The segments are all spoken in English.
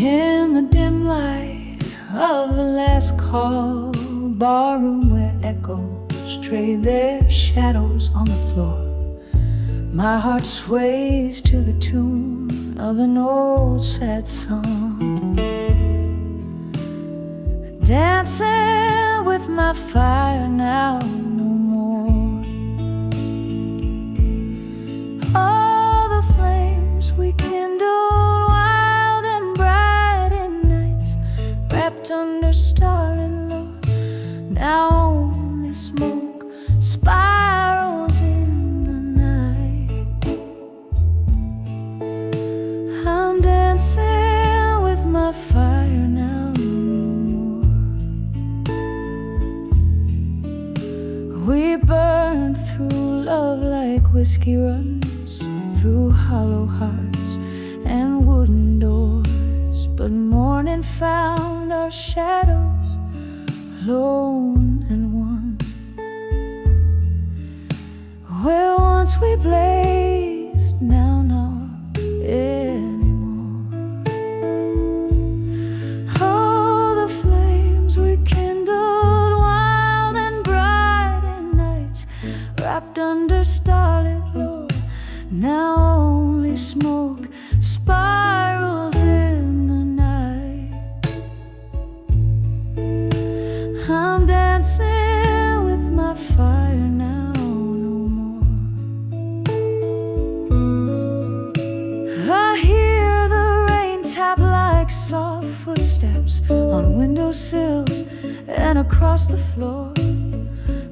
In the dim light of the last call, barroom where echoes trade their shadows on the floor, my heart sways to the tune of an old sad song. Dancing with my fire now no more. All the flames we kindled wild and bright in nights, wrapped under starlit love, now only smoke spirals in the night. I'm dancing with my fire now no more. We burn through love like whiskey runs through hollow hearts and wooden doors, but morning found our shadows alone and one. Where once we blazed, now not anymore. Oh, the flames we kindled wild and bright in nights, wrapped under starlit glow, now only smoke spirals in the night. I'm dancing with my fire now no more. I hear the rain tap like soft footsteps on windowsills and across the floor,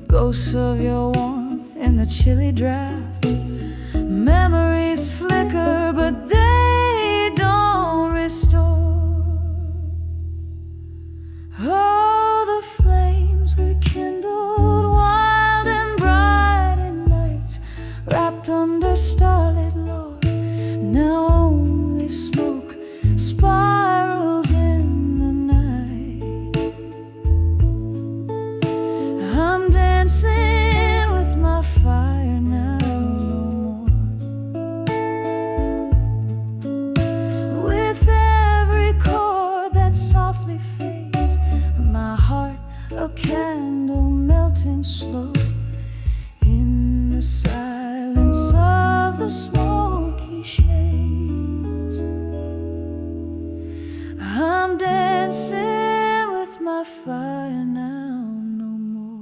ghosts of your warmth in the chilly draft. Memories flicker, but they don't restore. Oh, the flames we kindled wild and bright in nights, wrapped under starlit glow, now only smoke spirals in the night. I'm dancing with my fire now no more. With every chord that softly fades, my heart a candle melting slow in the silence of the smoky shades. I'm dancing with my fire now no more.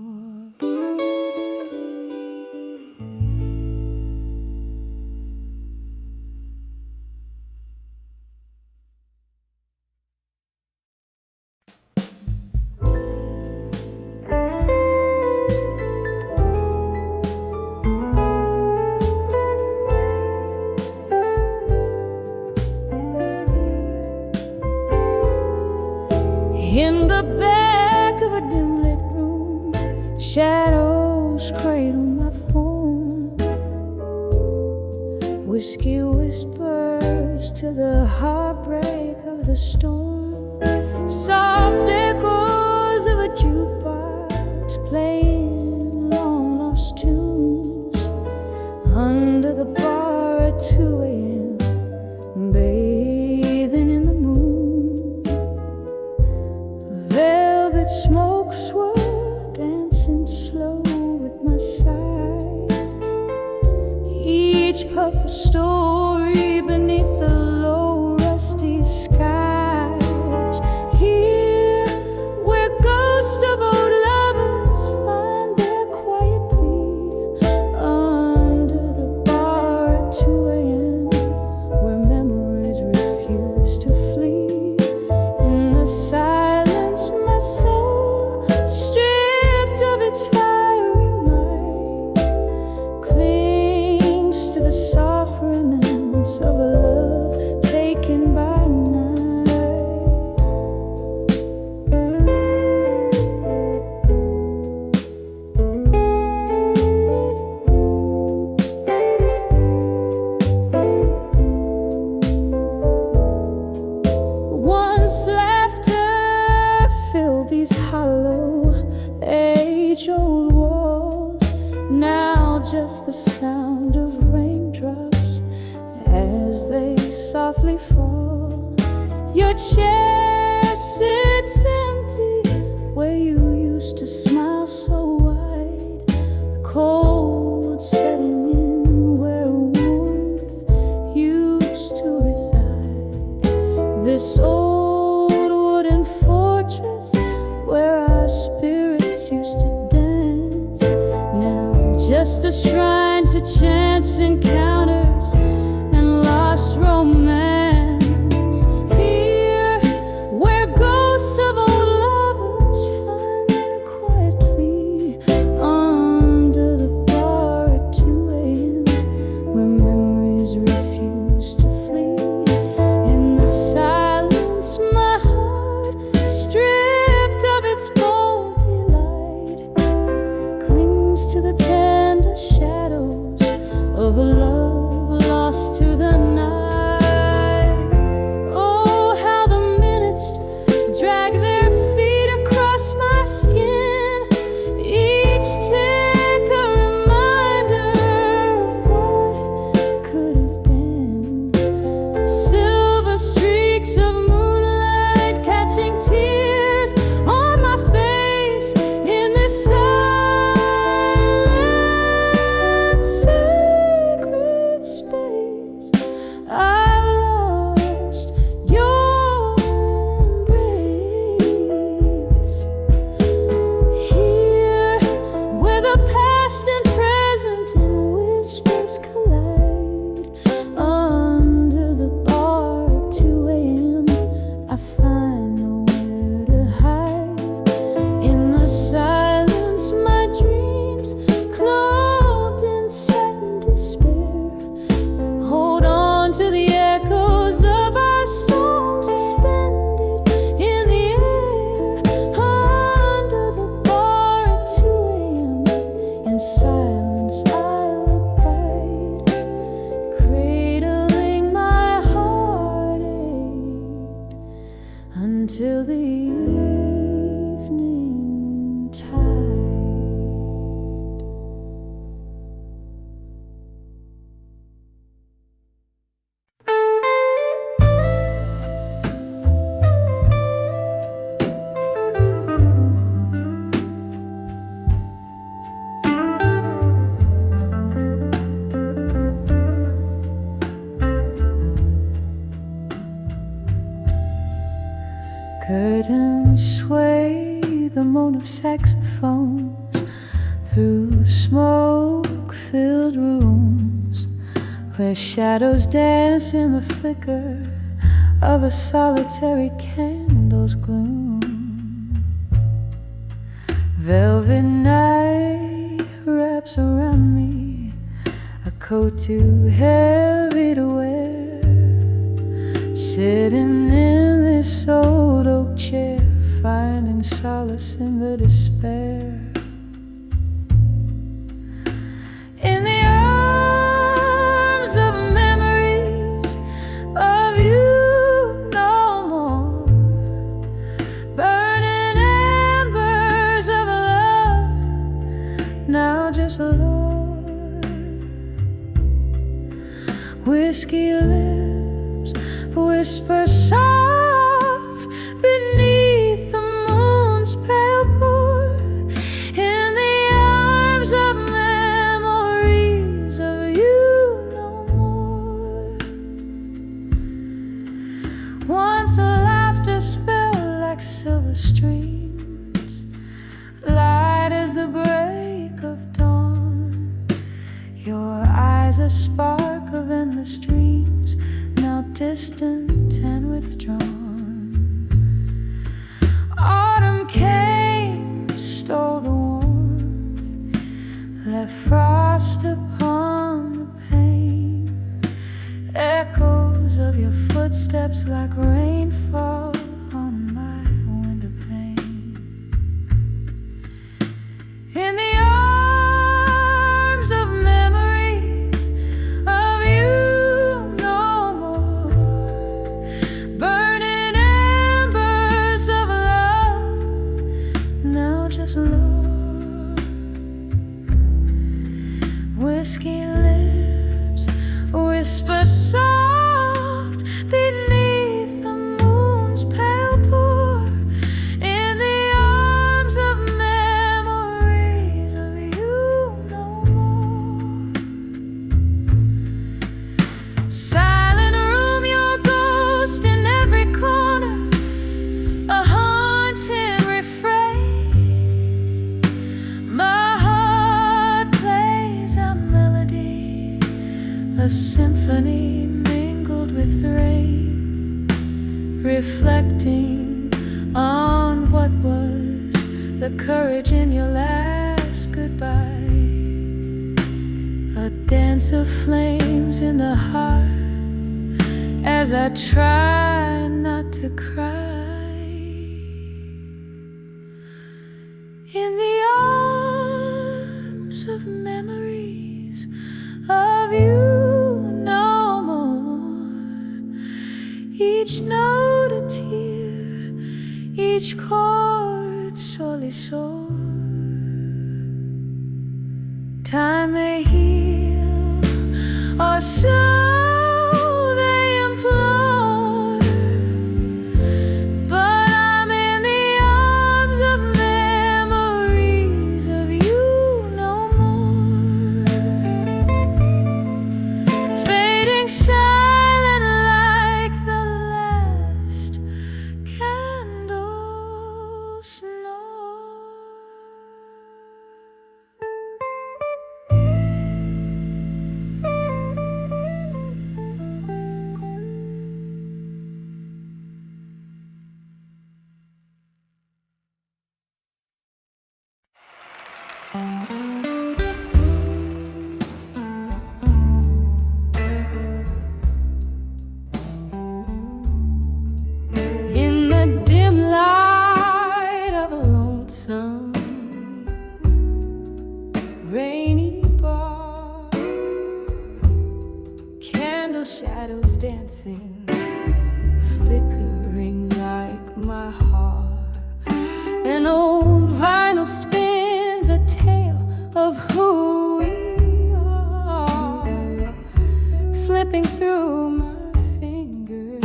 In the back of a dim lit room, shadows cradle my form. Whiskey whispers to the heartbreak of the storm. Soft echoes of a jukebox playing long lost tunes under the bar at 2 a.m., bathing in the moon. Velvet smoke swirl, dancing slow with my sighs. Each puff a story beneath the low rusty skies. Here, where ghosts of old lovers find their quiet plea, under the bar at 2 a.m., where memories refuse to flee. In the silence, my soul, stripped of its fiery might, clings to the soft remnants of a love taken by night. Once laughter filled these hollow, age-old walls, now just the sound of raindrops as they softly fall. Your chair sits empty where you used to smile so wide. The cold setting in where warmth used to reside. This old wooden fortress where our spirits used to dance, now just a shrine to chance encounters and lost romance. Here, where ghosts of old lovers find their quiet plea under the bar at 2 a.m., where memories refuse to flee. In the silence, my heart, stripped of its bold delight, clings to the tender shadows of a love lost to the night. Oh, how the minutes drag their feet across my skin, each tick a reminder of what could have been. Silver streaks of moonlight catching tears on my face in this silent, sacred space. I lost your embrace. Here, where the past and present in whispers collide, under the bar at 2 a.m., I find nowhere to hide. In the silence, my dreams, clothed in satin despair, hold on to the echoes of our songs suspended in the air. Under the bar at 2 a.m., in silence I'll abide, cradling my heartache until the evening tide. Curtains sway the moan of saxophones through smoke-filled rooms, where shadows dance in the flicker of a solitary candle's gloom. Velvet night wraps around me, a coat too heavy to wear, sitting in this old oak chair, finding solace in the despair. In the arms of memories of you no more, burning embers of love, now just Lord. Whiskey lips whisper soft beneath the moon's pale pour, in the arms of memories of you no more. Once a laughter spilled like silver streams, light as the break of dawn, your eyes a spark of endless dreams, now distant and withdrawn. Autumn came, stole the warmth, left frost upon the pane, echoes of your footsteps like rainfall on my window pane. In the arms of memories of you no more, burning embers of love, now just Lord. Whiskey lips whisper soft beneath the moon. reflecting on what was the courage in your last goodbye. A dance of flames in the heart as I try not to cry. In the arms of memories of you no more. Each note a tear, each chord sorely sore. Time may heal, or so they implore, but I'm in the arms of memories of you no more. Fading silent like the last candle snore. In the dim light of a lonesome rainy bar, candle shadows dancing, flickering like my heart. An old vinyl spins a tale of who we are, slipping through my fingers.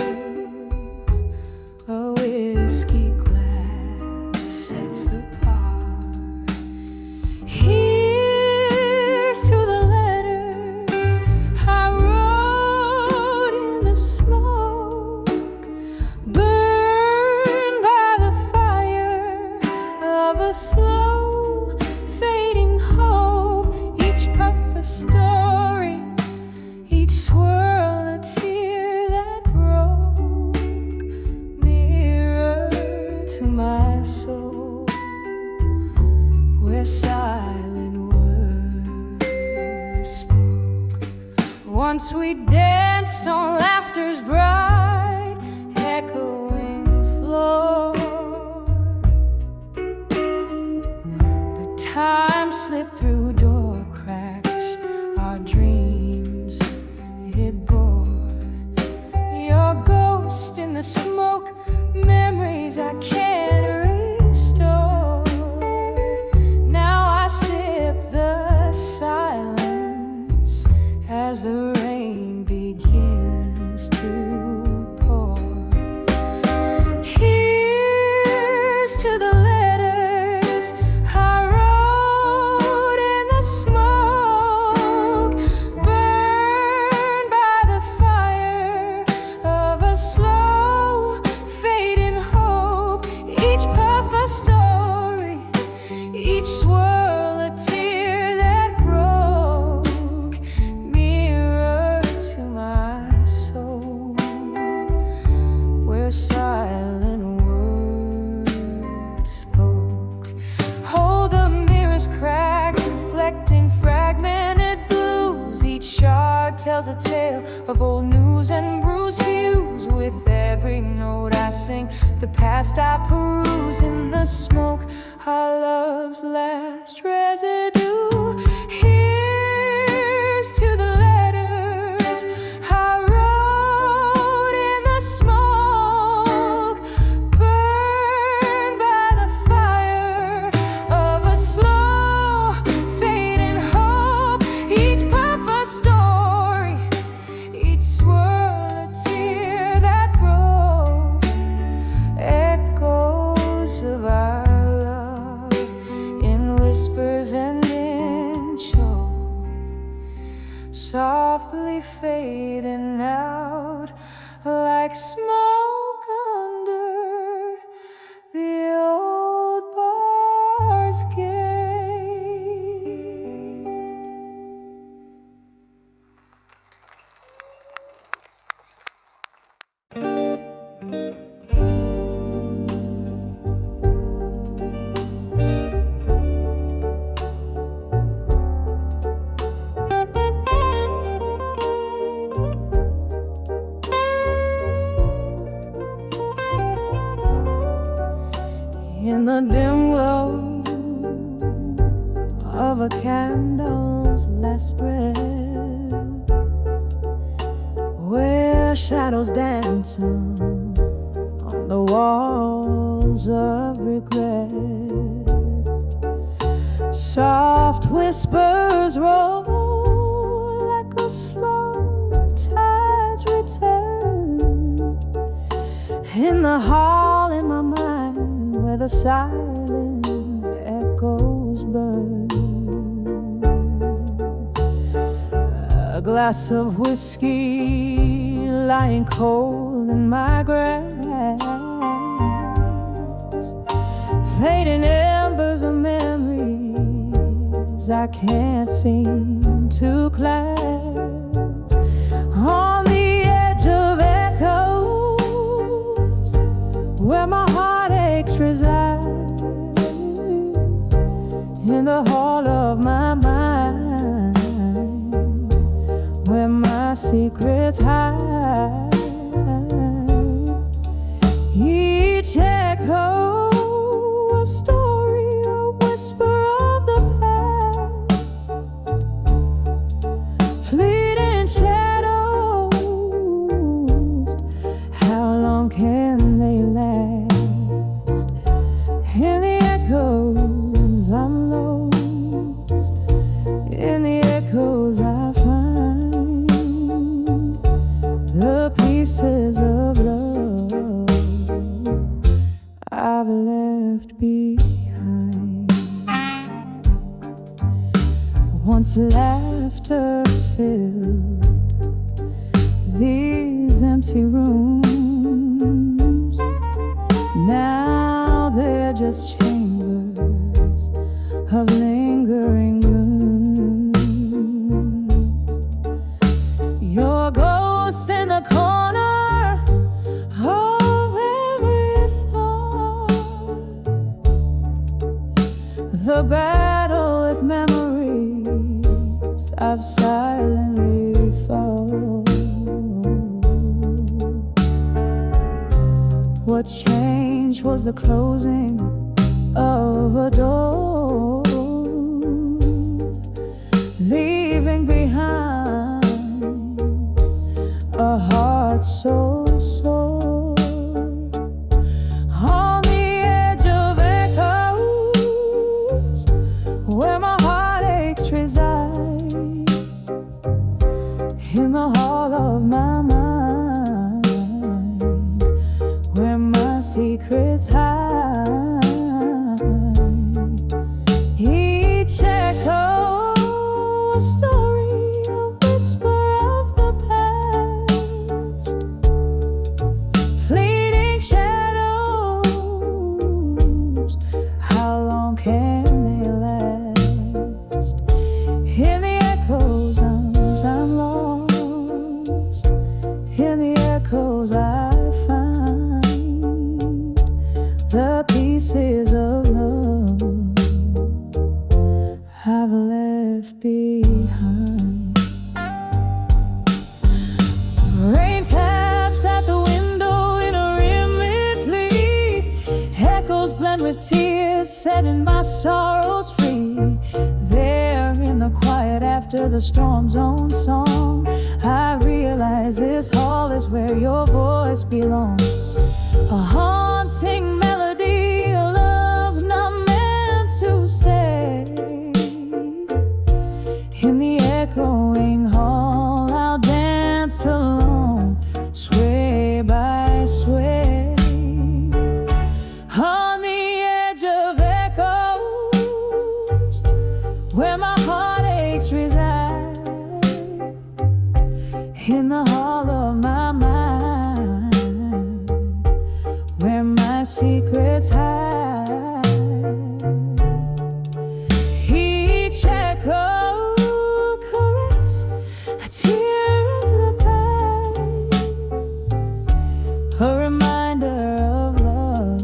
A whiskey glass sets the part. Here's to the letters I wrote in the smoke, burned by the fire of a slow fading hope. Each puff a story, each swirl a tear that broke. Mirror to my soul, where silent words spoke. Once we danced on laughter's bright echoing floor, but time slipped through door cracks. Our dreams it bore. Your ghost in the smoke, memories I can't restore. Now I sip the silence as the rain begins to pour. Here's to the letters I wrote in the smoke, burned by the fire of a slow fading hope. Each puff a story, each swirl a tear that broke. Mirror to my soul, where silent words spoke. Hold the mirror's crack, reflecting fragmented blues. Each shard tells a tale of old news and bruised views. With every note I sing, the past I peruse. In the smoke, our love's last residue. Here's to the letters I wrote in the smoke, burned by the fire of a slow fading hope. Each puff a story, each swirl a tear that broke. Echoes of our love in whispers and in choke, softly fading out like smoke under the old bar's gate. In the dim glow of a candle's last breath, where shadows dance on the walls of regret, soft whispers roll like a slow tide's return. In the hall in my mind, where the silent echoes burn, a glass of whiskey lying cold in my grasp, fading embers of memories I can't seem to clasp. On the edge of echoes, where my heartaches reside, in the hall of my mind, where my secrets hide. Each echo a story, a whisper of the past, fleeting shadows. How long can they last? In the echoes I'm lost, in the echoes I find the pieces of love I've left behind. Once laughter filled these empty rooms, now they're just chambers of lingering moons. Your ghost in the corner of every thought, the battle with memories I've silently fought. What changed was the closing of a door, leaving behind a heart so sore. On the edge of echoes, where my heartaches reside, in the hall of my mind, where my secrets hide. Each echo a story, a whisper of the past, fleeting shadows. How long can they last? In the echoes I'm lost, in the echoes I find the pieces of love I've left behind. Rain taps at the window in a rimmed plea, echoes blend with tears, setting my sorrows free. There in the quiet after the storm's own song, I realize this hall is where your voice belongs. A haunting melody, a love not meant to stay. In the echoing hall I'll dance alone, sway by sway. On the edge of echoes, where my heartaches reside, in the hall of my mind, where my secrets hide. Each echo caress a tear of the past, a reminder of love,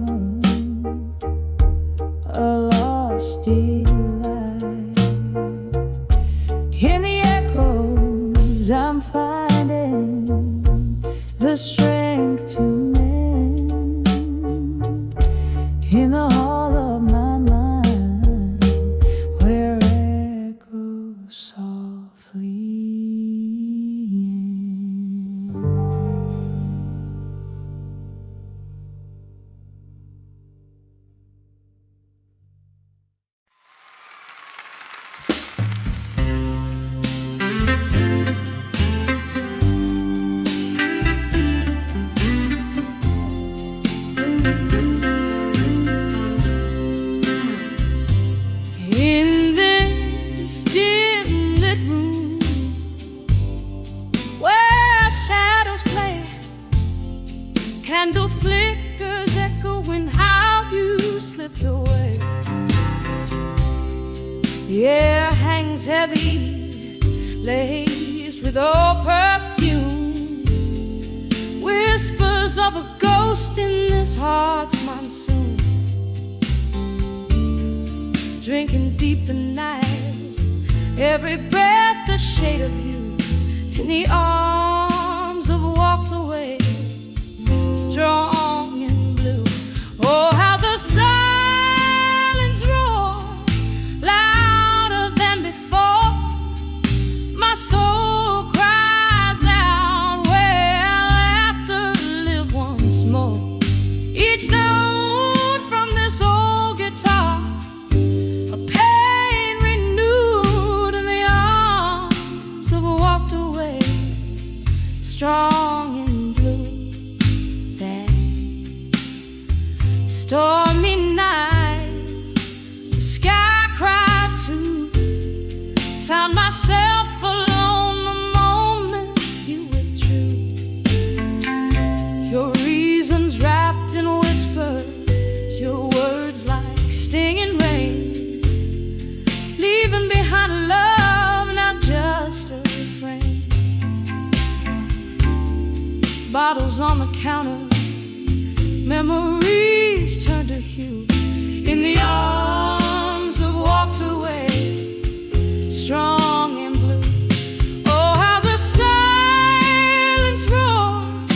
a lost delight. In the echoes I'm finding the strength to mend, in the heart candle flickers echoing how you slipped away. The air hangs heavy, laced with old perfume, whispers of a ghost in this heart's monsoon. Drinking deep the night, every breath a shade of you, in the arms of walked away, strong and blue. Oh, how the silence roars louder than before. My soul cries out, well, after live once more. Each note from this old guitar, a pain renewed in the arms of a walked away, strong and blue. That stormy night, the sky cried too. Found myself alone the moment you withdrew. Your reasons wrapped in whispers, your words like stinging rain, leaving behind a love now just a refrain. Bottles on the counter, memories turn to hue, in the arms of walked away, strong and blue. Oh, how the silence roars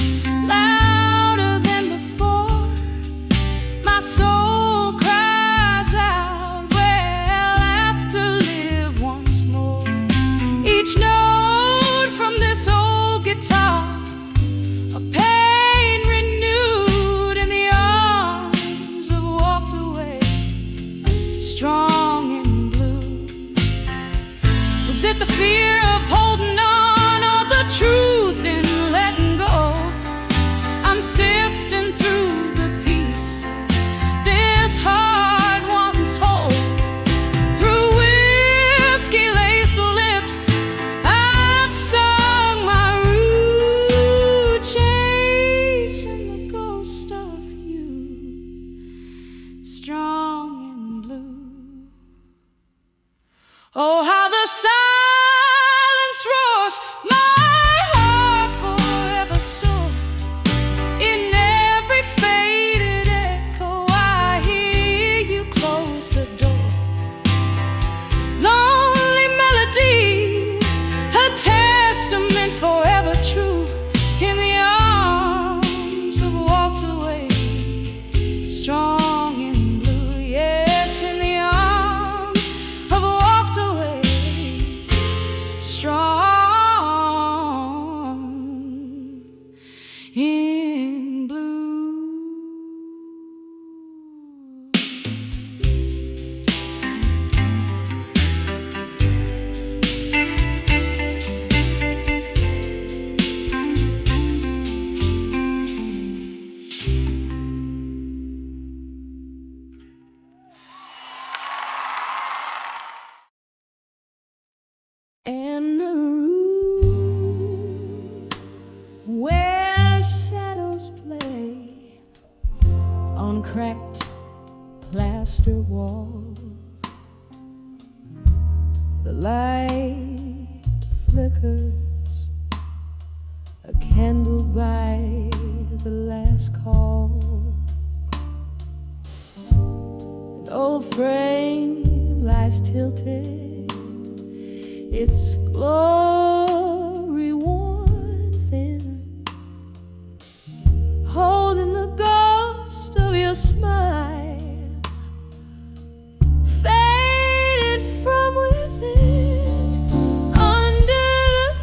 louder than before. My soul cries out, well, after live once more. Each note from this old guitar, a pain renewed in the arms of walked away, strong and blue. Was it the fear of holding on, or the truth in letting go? I'm sifting through the pieces this heart once holds. Through whiskey-laced lips, I've sung my rude, chasing the ghost of you, strong and blue. Oh, how the silence roars, my heart forever sore. In every faded echo, I hear you close the door. Lonely melody, a testament forever true, in the arms of walked away, strong and blue. Yes, in the arms of walked away, strong in blue. In a room where shadows play on cracked plaster walls, the light flickers, a candle by the last call. An old frame lies tilted, its glory worn thin, holding the ghost of your smile, faded from within. Under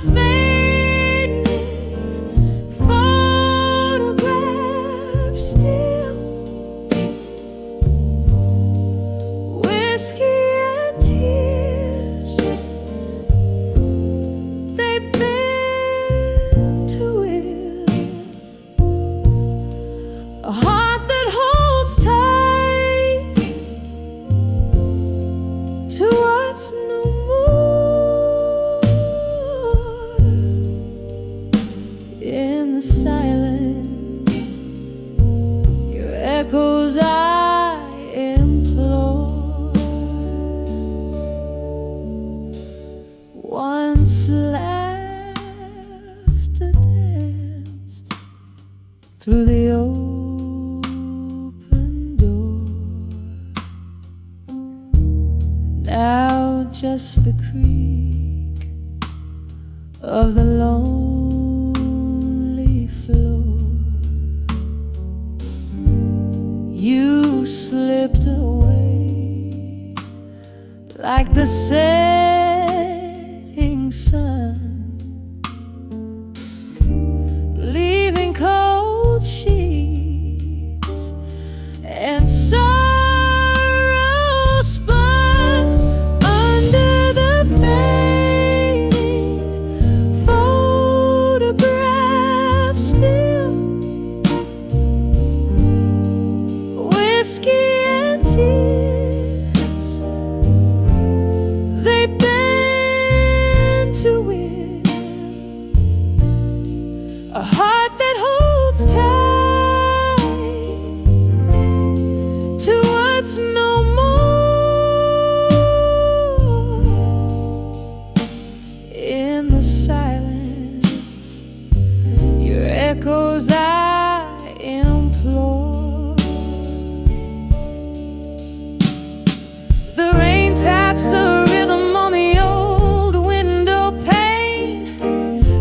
the fading photograph still, whiskey and tears, they bend to it. A heart that holds tight through the open door. Now just the creak of the lonely floor. You slipped away like the setting sun, leaving cold sheets and sorrow spun under the fading photograph. Still whiskey and tears, they bend to it, a heart that holds tight to what's no more. In the silence, your echoes I implore. The rain taps a rhythm on the old window pane,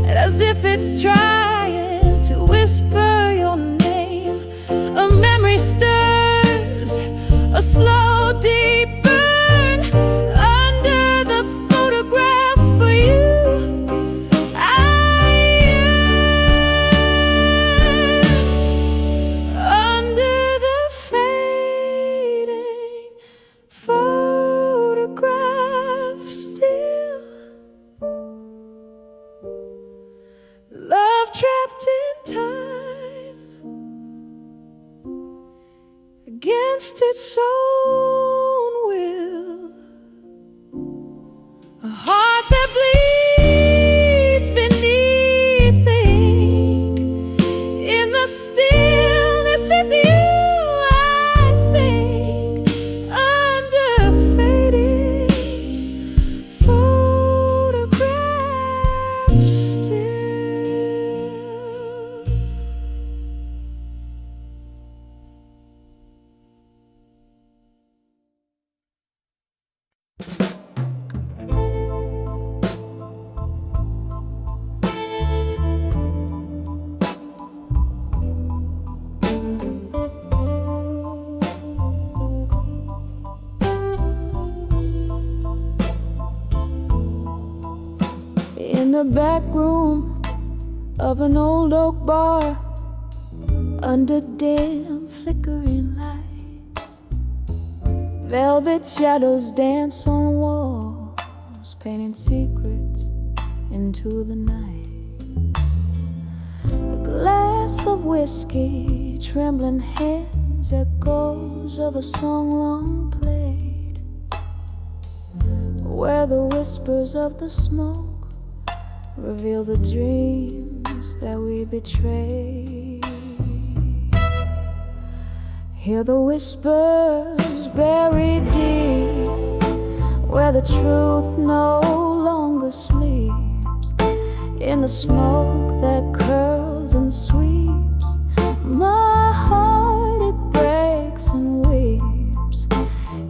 as if it's trying to whisper your name. A memory stirs, a slow deep burn under the photograph for you. I yearn under the fading photograph. Still love trapped in time, against its own will, a heart that bleeds beneath the ink. In the stillness it's you I think, under fading photographs. Still in the back room of an old oak bar, under dim flickering lights, velvet shadows dance on walls, painting secrets into the night. A glass of whiskey, trembling hands, echoes of a song long played, where the whispers of the smoke reveal the dreams that we betrayed. Hear the whispers buried deep, where the truth no longer sleeps. In the smoke that curls and sweeps, my heart it breaks and weeps.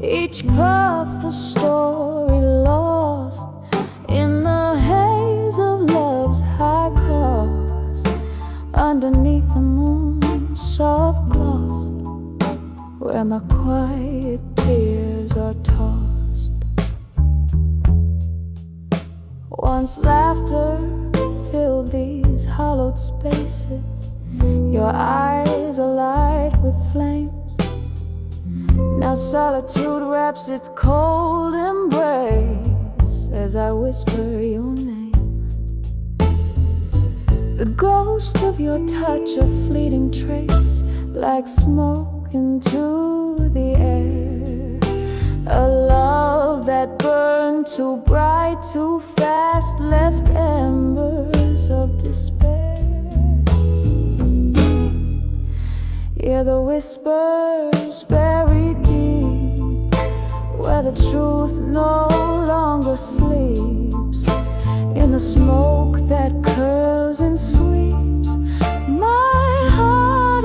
Each puff a story lost in the haze of love's high cost, underneath the moon's soft gloss, where my quiet tears are tossed. Once laughter filled these hollowed spaces, your eyes alight with flames. Now solitude wraps its cold embrace as I whisper your name. The ghost of your touch, a fleeting trace, like smoke into the air. A love that burned too bright, too fast, left embers of despair. Hear the whispers buried deep, where the truth no longer sleeps. In the smoke that curls and sweeps, my heart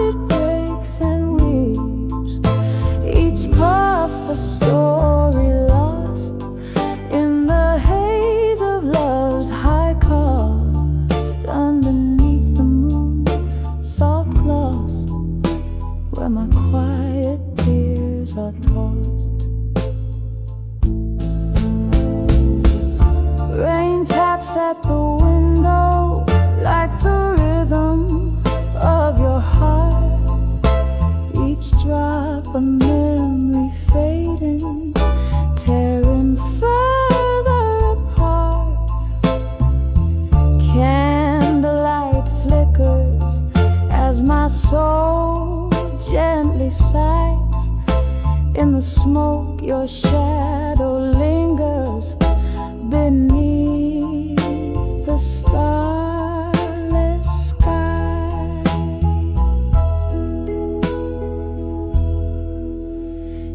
a memory fading, tearing further apart. Candlelight flickers as my soul gently sighs. In the smoke your shadow lingers beneath the starless sky.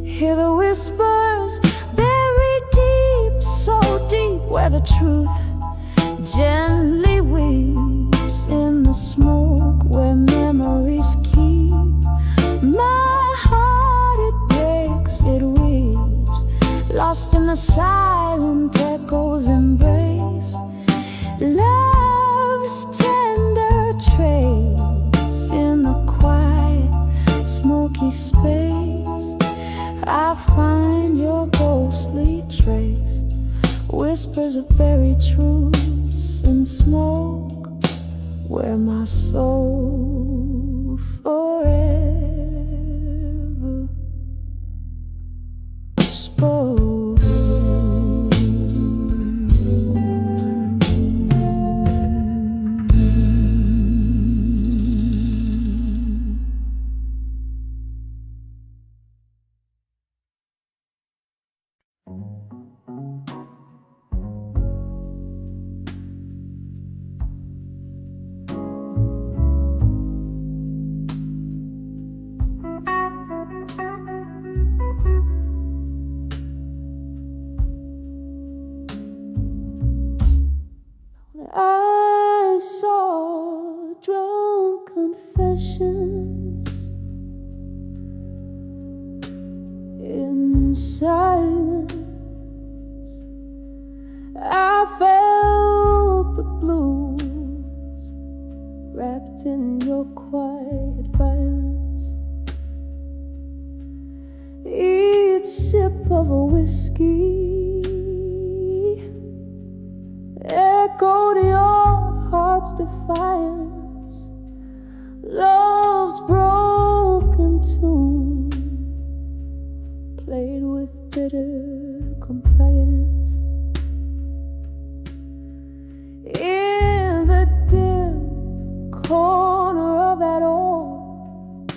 Hear the whispers buried deep, so deep, where the truth gently weeps. In the smoke where memories keep my heart, it breaks, it weeps, lost in the silent echo's embrace. Love's tender trace in the quiet, smoky space. I find your ghostly trace, whispers of buried truths in smoke, where my soul forever spoke. I saw drunk confessions in silence. I felt the blues wrapped in your quiet violence. Each sip of a whiskey echoed your heart's defiance. Love's broken tune played with bitter compliance. In the dim corner of that old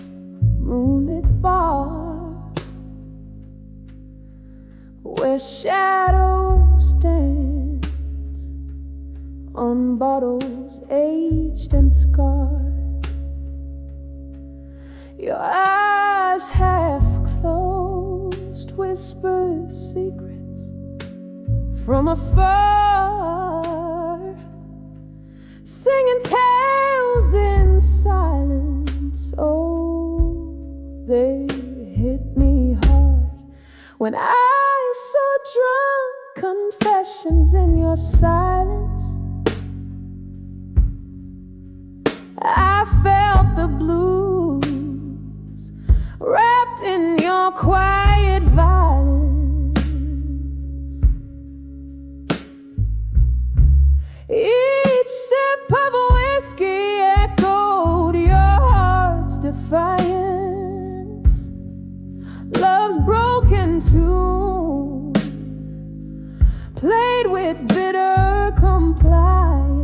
moonlit bar, where shadows dance on bottles aged and scarred, your eyes half closed, whisper secrets from afar, singing tales in silence. Oh, they hit me hard when I saw drunk confessions in your silence. I felt the blues wrapped in your quiet violence. Each sip of whiskey echoed your heart's defiance. Love's broken tune played with bitter compliance.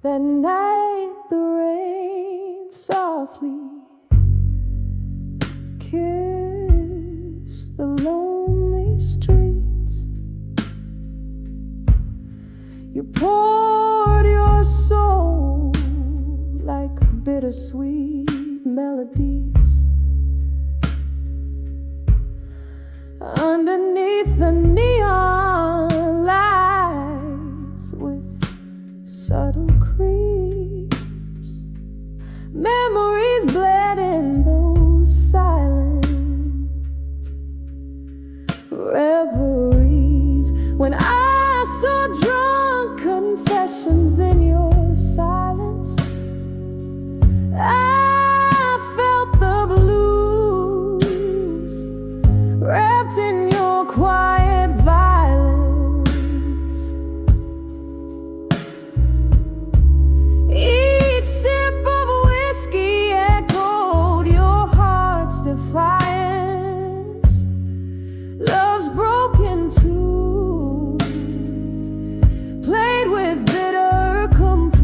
That night the rain softly kissed the lonely streets. You poured your soul like bittersweet melodies underneath the neon lights with subtle creeps. Memories bled in those silent reveries when I saw drunk confessions in your silence. I felt the blues wrapped in your quiet violence. Each sip of defiance. Love's broken too, played with bitter compliance.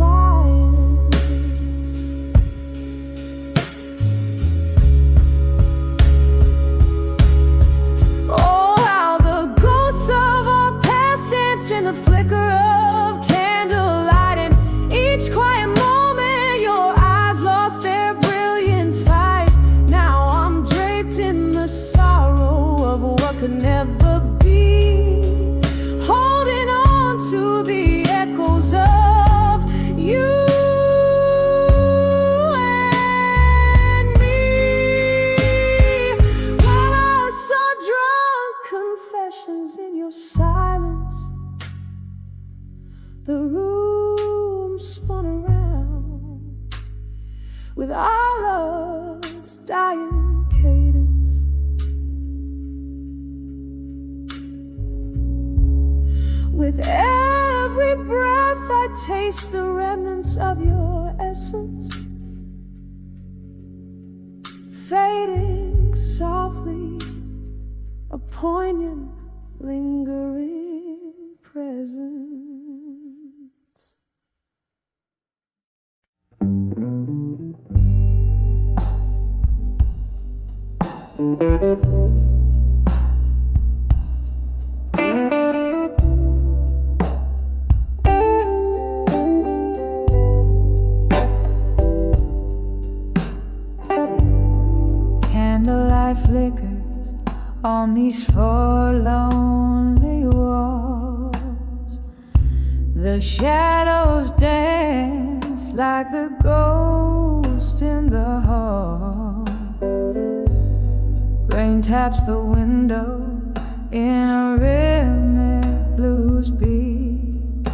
Oh, how the ghosts of our past danced in the flicker of candlelight. And each quiet moment your eyes lost their brilliant fight. Now I'm draped in the sorrow of what could never be, holding on to the echoes of you and me. While I saw drunk confessions in your silence, the room spun around with our love's dying cadence. With every breath I taste the remnants of your essence, fading softly, a poignant, lingering presence. Candlelight flickers on these four lonely walls. The shadows dance like the ghost in the hall. Rain taps the window in a rhythmic blues beat.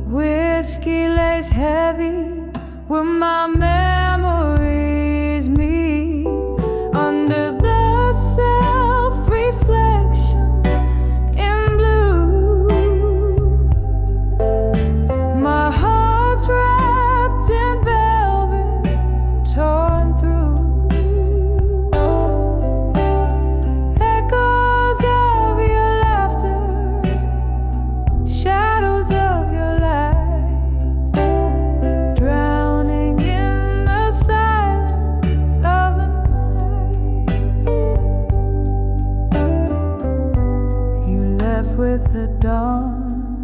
Whiskey lays heavy where my memories meet. Under the self-reflection in blue, my heart's wrapped in velvet, torn through. Echoes of your laughter, shadows of your light, drowning in the silence of the night. You left with the dawn,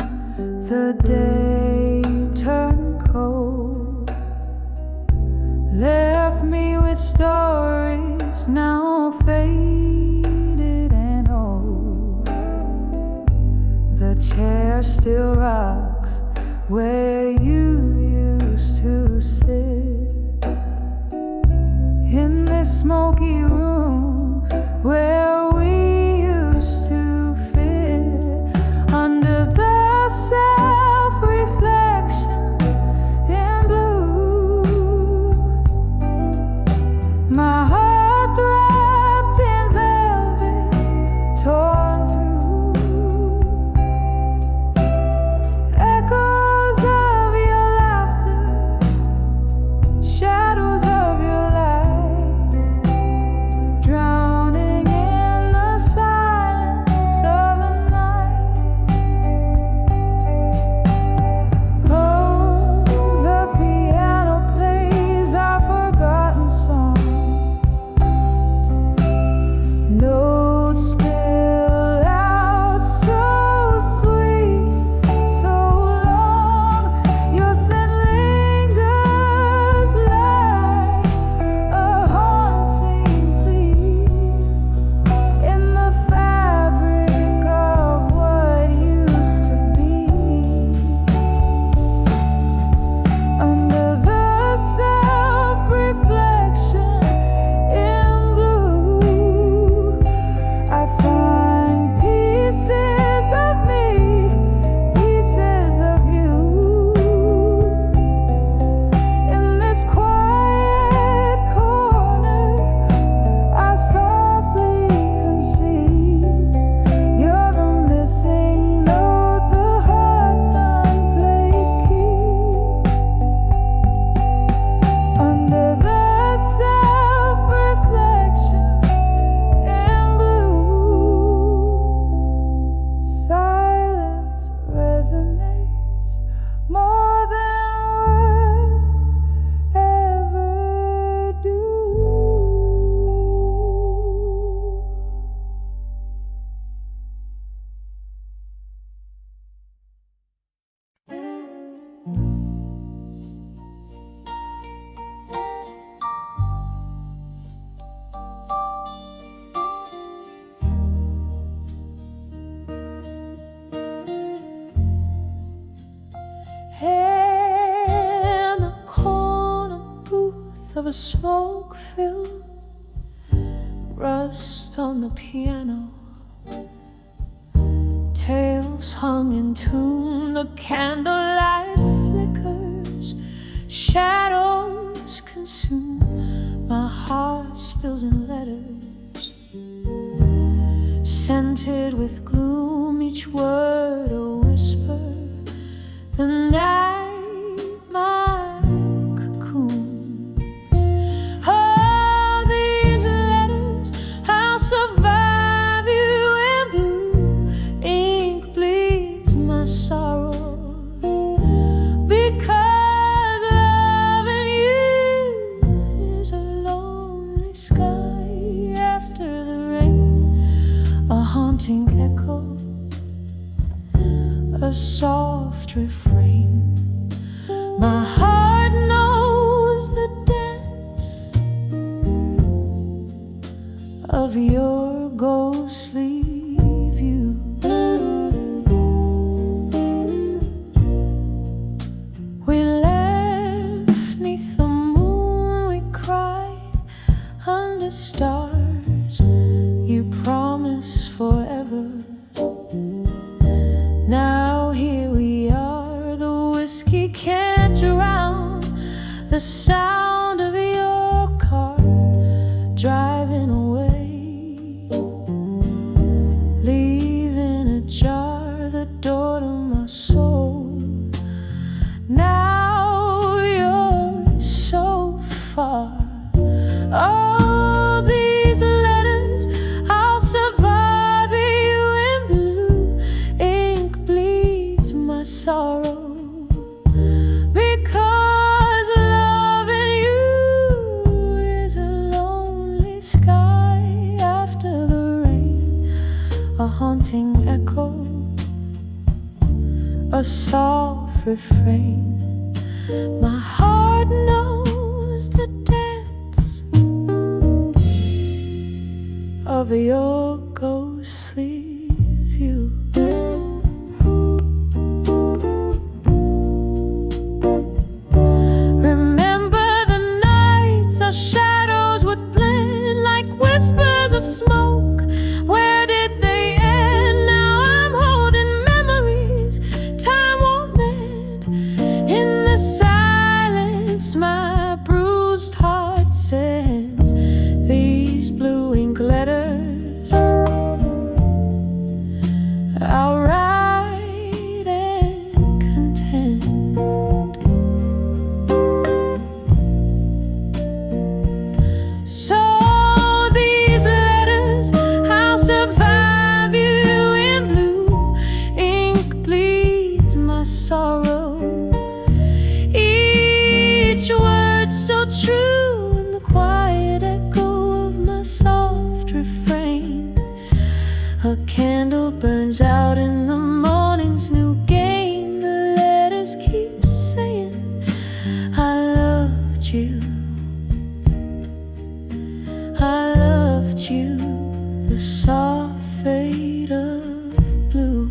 the day turned cold. Left me with stories now faded and old. The chair still rocks where you used to sit, in this smoky room where we used to fit. Under the self-reflection in blue, my heart's wrapped in velvet, torn through. Echoes of your of a smoke-filled rust on the piano. Tales hung in tune, the candlelight flickers, shadows consume. My heart spills in letters, scented with gloom, each word a whisper. The night, my cocoon. Oh, these letters, I'll survive you in blue. Ink bleeds my sorrow, because loving you is a lonely sky after the rain, a haunting echo, a soft refrain. My heart knows the dance of your ghostly view. We left 'neath the moon, we cried under stars. You promised forever. Now here we are, the whiskey can't drown the sound of your car driving away, leaving ajar the door to my soul. Now you're so far. Oh, these letters, I'll survive you in blue. Ink bleeds my sorrow, because loving you is a lonely sky after the rain, a haunting echo, a soft refrain. My heart knows the dance of your ghostly view. Remember the nights our shadows would blend like whispers of smoke. Where did they end? Now I'm holding memories time won't mend. In the silence my bruised heart sends these blue ink letters. I'll write and contend. So these letters, I'll survive you in blue. Ink bleeds my sorrow, each word so true in the quiet echo of my soft refrain. A candle burns out in the morning's new gain. The letters keep saying I loved you, I loved you, the soft fade of blue.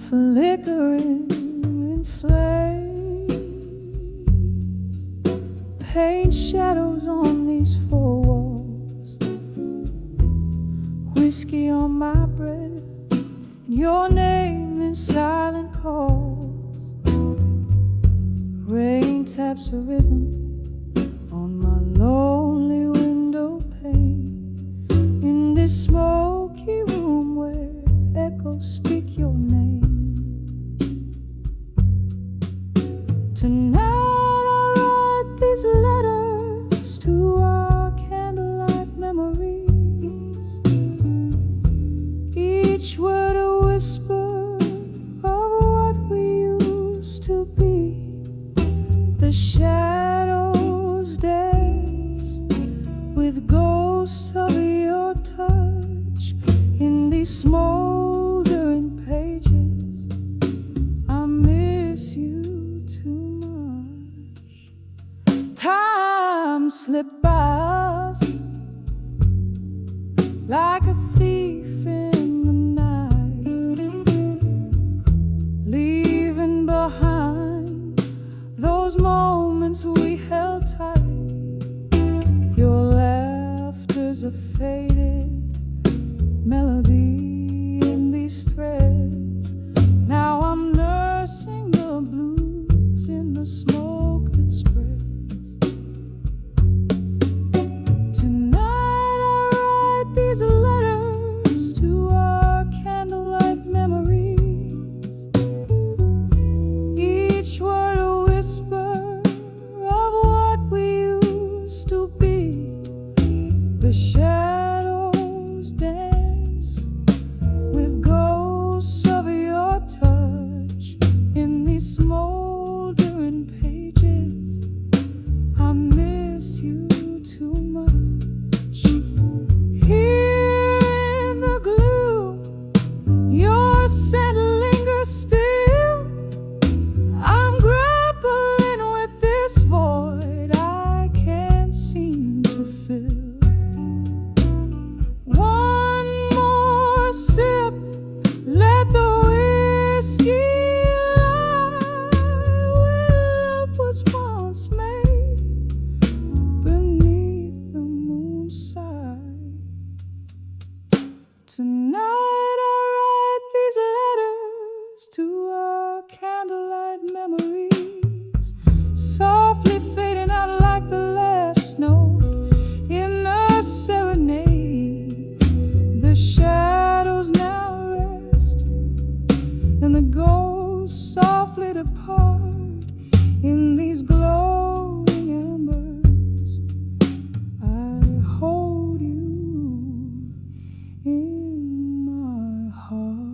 Flickering in flames, paint shadows on these four walls. Whiskey on my breath, and your name in silent calls. Rain taps a rhythm on my lonely window pane. In this smoky room where echoes speak your name. Tonight I write these letters to our candlelight. The shadows dance with ghosts of your touch in these smoldering pages. I miss you too much. Time slipped by us like a thief in the night, leaving behind those moments we held tight. Your laughter's a faded melody in these threads. Now I'm nursing the blues in the smoke that spreads. Tonight I write these letters to our candlelight memories, each word a whisper of what we used to be. The shadows dance with ghosts of your touch in these smoldering pages. I miss you too much. Here in the gloom, your scent lingers still. I'm grappling with this void I can't seem to fill. One more sip, let the whiskey lie where love was once made beneath the moonside. Tonight I write these letters to our candlelight memories, softly fading out like the last note in a serenade. The shadows now rest, and the ghosts softly depart in these glowing embers. I hold you in my heart.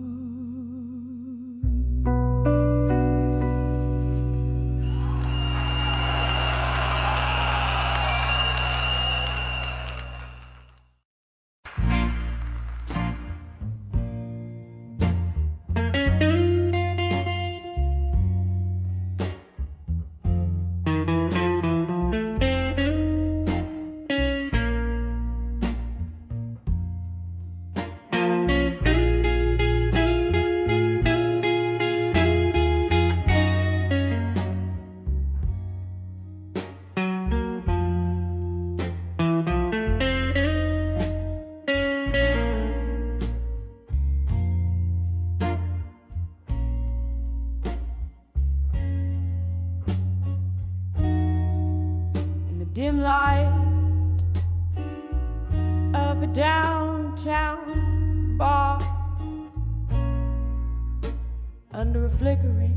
Dim light of a downtown bar, under a flickering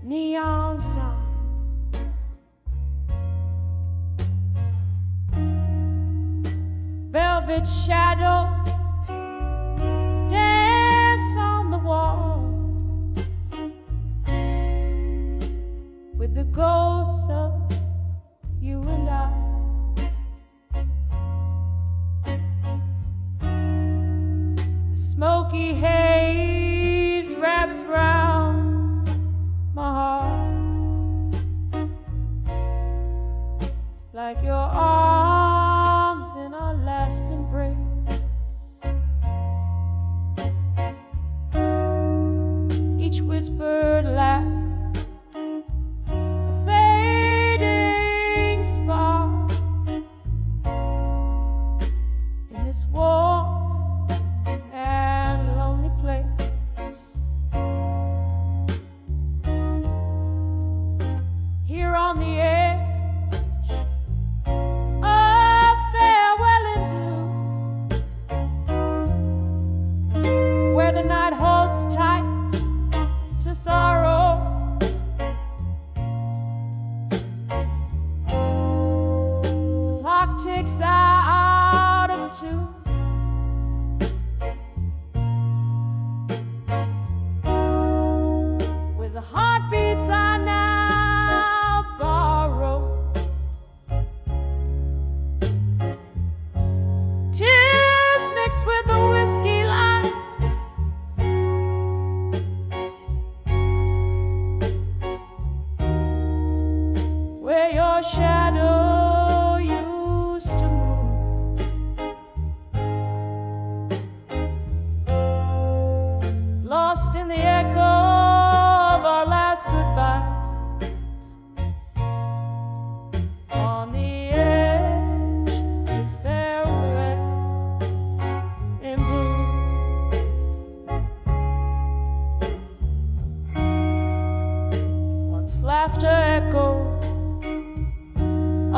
neon sign, velvet shadows dance on the walls with the ghosts of you and I. Smoky haze wraps round my heart like your arms in our last embrace. Each whispered laugh, this warm and lonely place. Here on the edge of farewell in blue, where the night holds tight to sorrow, clock ticks out of tune. With the heartbeats are now born.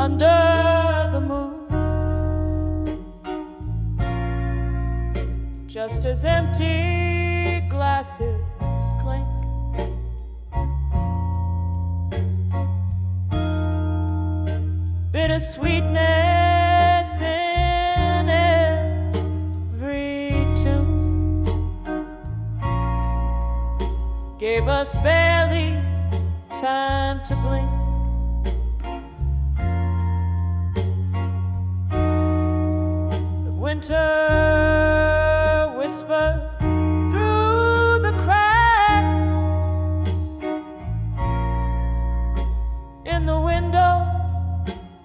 under the moon, just as empty glasses clink. Bittersweetness in every tune gave us barely time to blink. The winter whispered through the cracks in the window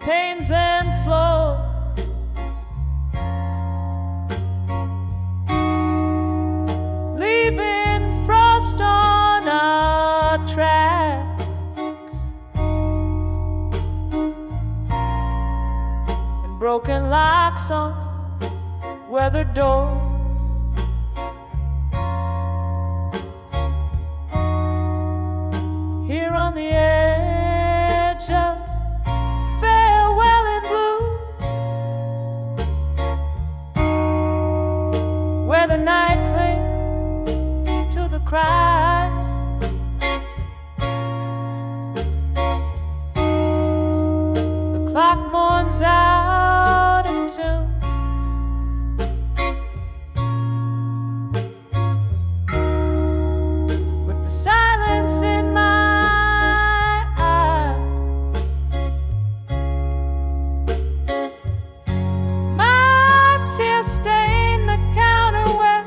panes and floors, leaving frost on our tracks and broken locks on weathered doors. Here on the edge of farewell in blue, where the night clings to the cry, the clock mourns out of tune. With the silence in my tears stain the counter where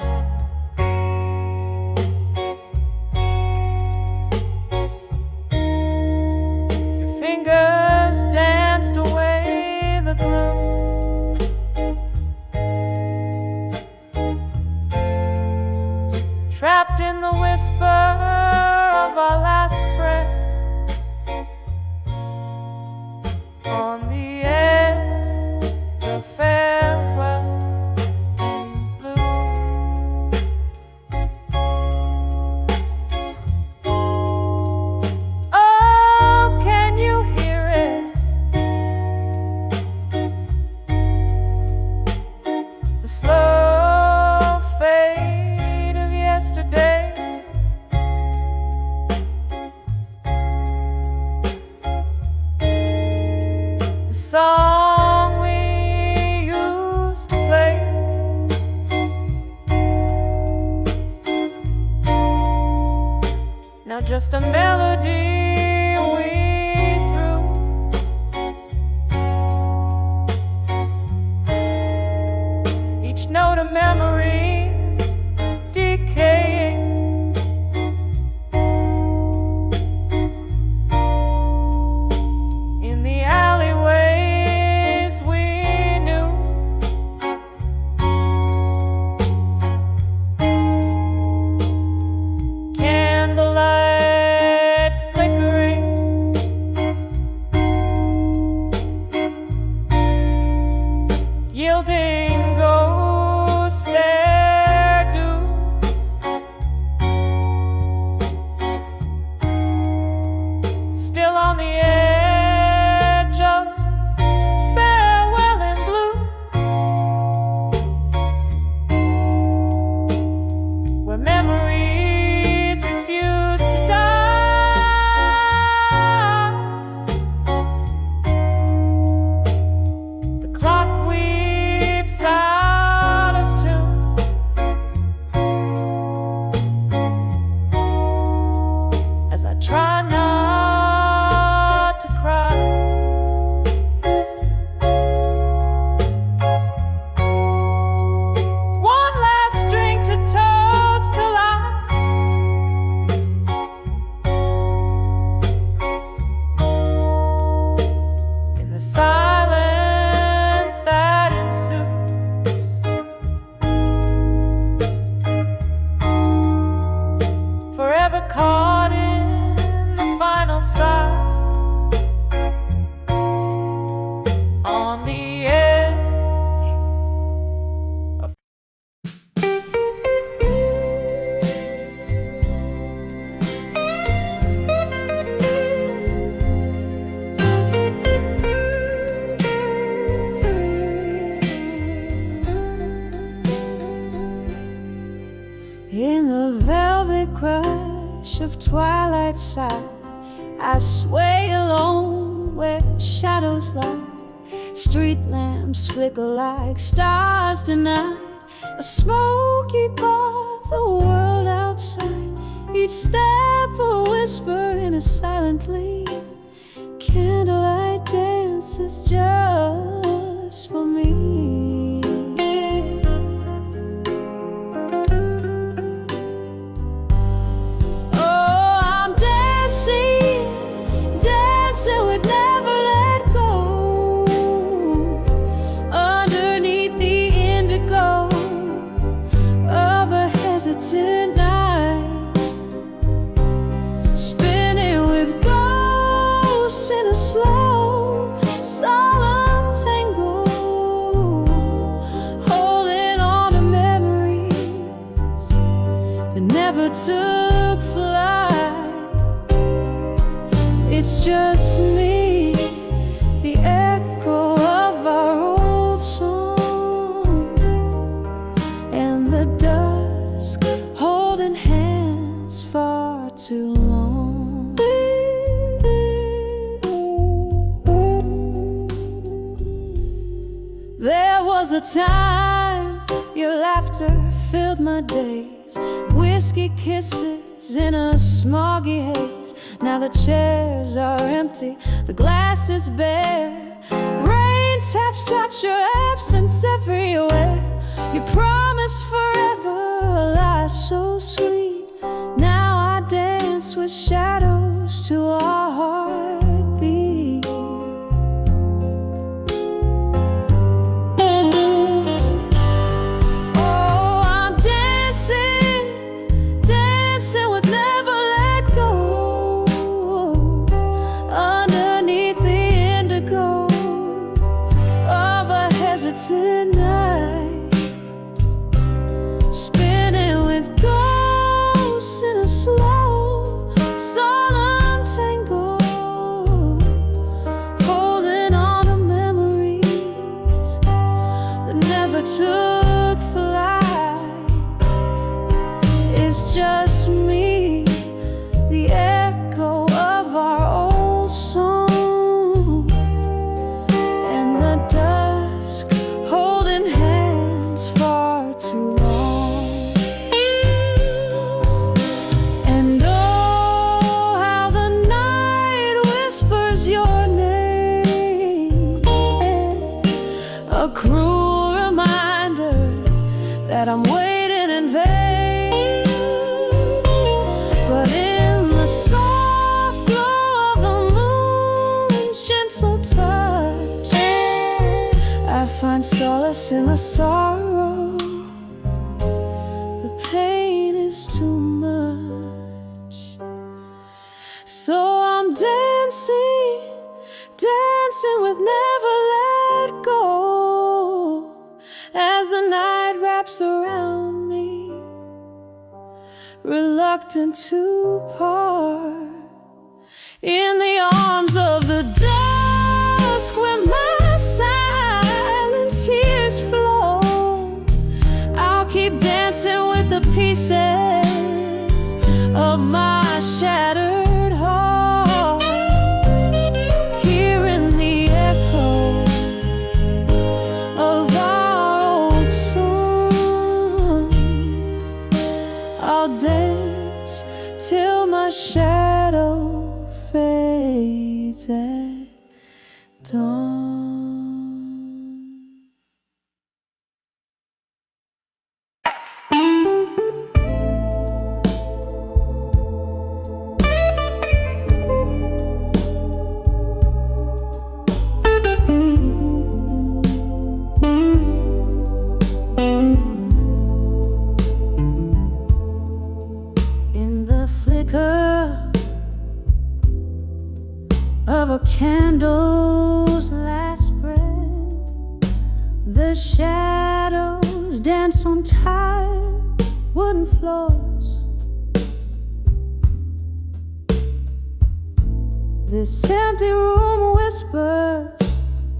your fingers danced away the gloom. Trapped in the whisper of our last prayer on the edge of farewell. The slow fade of yesterday, the song we used to play, now just a melody we threw. Each note a memory decaying, in the alleyways we knew. Candlelight flickering, yielding ghosts their due. Still on the edge of farewell in blue, where memories refuse to die. The clock weeps out of tune, as I try not to cry. One last drink to toast till in the silence that ensues, forever caught in the final sigh, on the edge of twilight side, I sway alone where shadows lie. Street lamps flicker like stars tonight, a smoky above the world outside. Each step a whisper in a silent plea. Candlelight dance is just for me. Oh, I'm dancing, dancing with never let go. Underneath the indigo of a hesitant night, spinning with ghosts in a slow, solemn tango, holding on to memories that never took flight. It's just me, the echo of our old song, and the dusk holding hands far too long. There was a time your laughter filled my days, whiskey kisses in a smoggy haze. Now the chairs are empty, the glass is bare. Rain taps out your absence everywhere. You promised forever a lie so sweet. Now I dance with shadows to our heartbeat. Oh, I'm dancing, dancing with never let go. Underneath the indigo of a hesitant night, spinning with ghosts in a slow, solemn tango, holding on to memories that never took flight. It's just me, the echo of our old song, and the dusk holding hands far too long. And oh, how the night whispers your name, a cruel reminder that I'm waiting in vain. But in the soft glow of the moon's gentle touch, I find solace in the sorrow. The pain is too much. So I'm dancing, dancing with never let go, as the night wraps around me, reluctant to part. In the arms of the dusk where my silent tears flow, I'll keep dancing with the pieces of my shattered heart, hearing the echo of our old song. I'll dance till my shadow fades at dawn. In the flicker of a candle's last breath, the shadows dance on tired wooden floors. This empty room whispers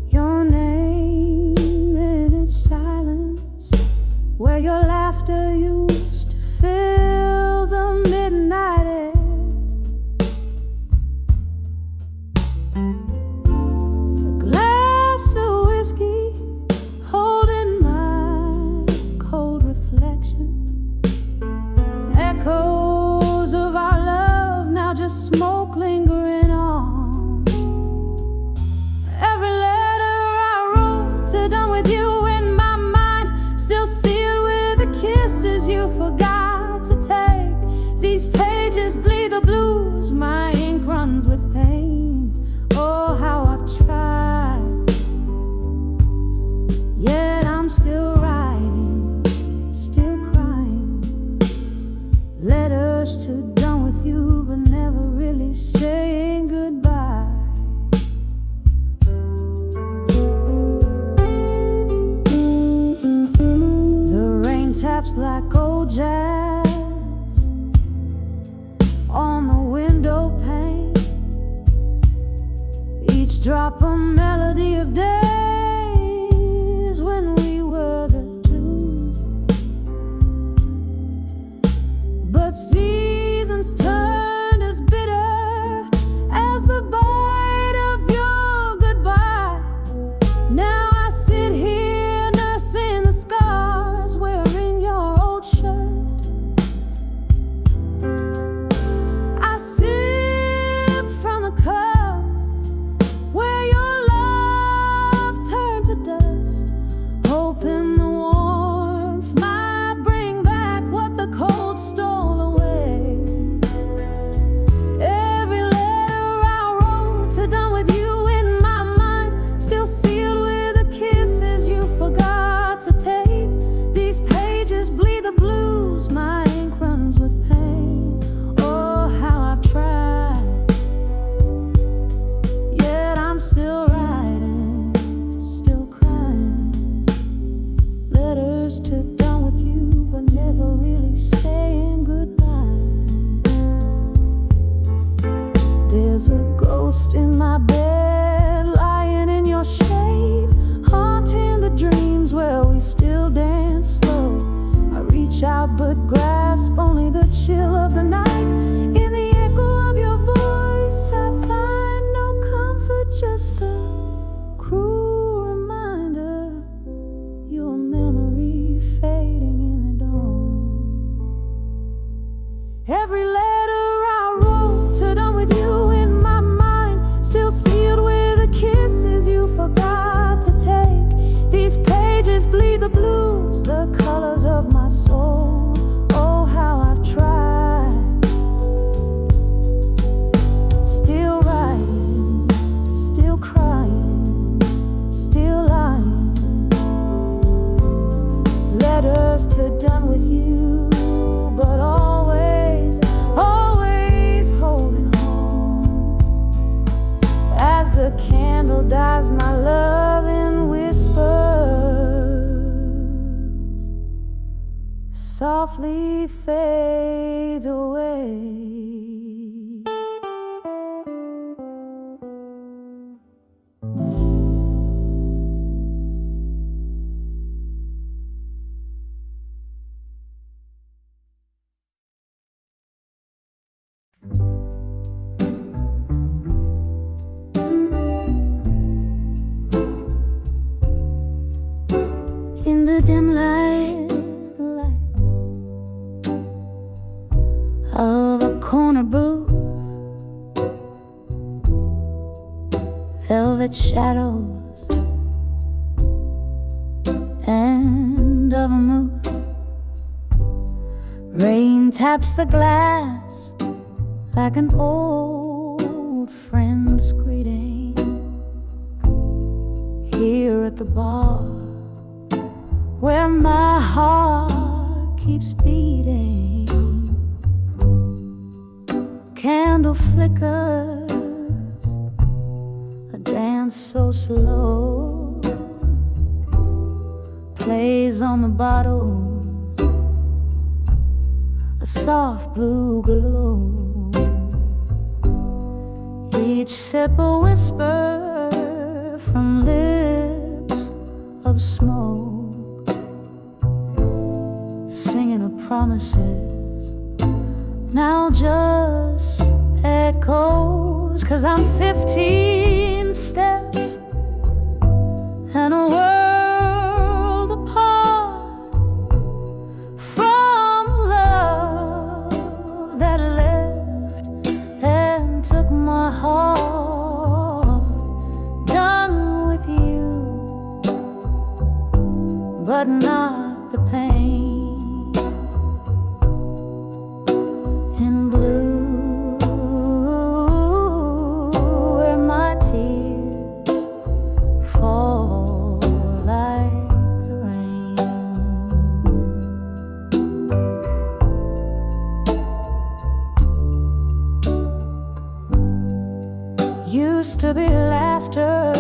your name in its silence, where your laughter used to fill the midnight air. raindrops like old jazz on the window pane, each drop a melody of days when we were the tune. But seasons turned as bitter as the bite of your goodbye. Now I sit here nursing the scars, wearing your old shirt. I sip from the cup where your love turned to dust, hoping the warmth might bring back what the cold stole away. Every letter I wrote to done with you in my mind, still sealed with the kisses you forgot to take. These pages bleed the blues, my ink runs with pain. Oh, how I've tried, yet I'm still writing, still crying. Letters to done with you, but never really saying goodbye. There's a ghost in my bed, lying in your shade, haunting the dreams where we still dance slow. I reach out but grasp only the chill of the night. In the echo of your voice I find no comfort, just the cruel reminder, your memory fading in the dawn. Every letter I wrote to done with you in my mind, still sealed with the kisses you forgot to take. These pages bleed the blues, the colors of my soul. Oh, how I've tried, still writing, still crying, still lying. Letters to done with you, but always, always holding on. As the candle dies, my love in whispers softly fades away. In the dim light of a corner booth, velvet shadows and of a mood, rain taps the glass like an old friend's greeting. Here at the bar where my heart keeps beating, candle flickers, a dance so slow, plays on the bottles, a soft blue glow. Each sip a whisper from lips of smoke, singing of promises, now just echoes. 'Cause I'm 15 steps and a world apart from love that left and took my heart. Done with you, but not the pain. In blue, where my tears fall like the rain. Used to be laughter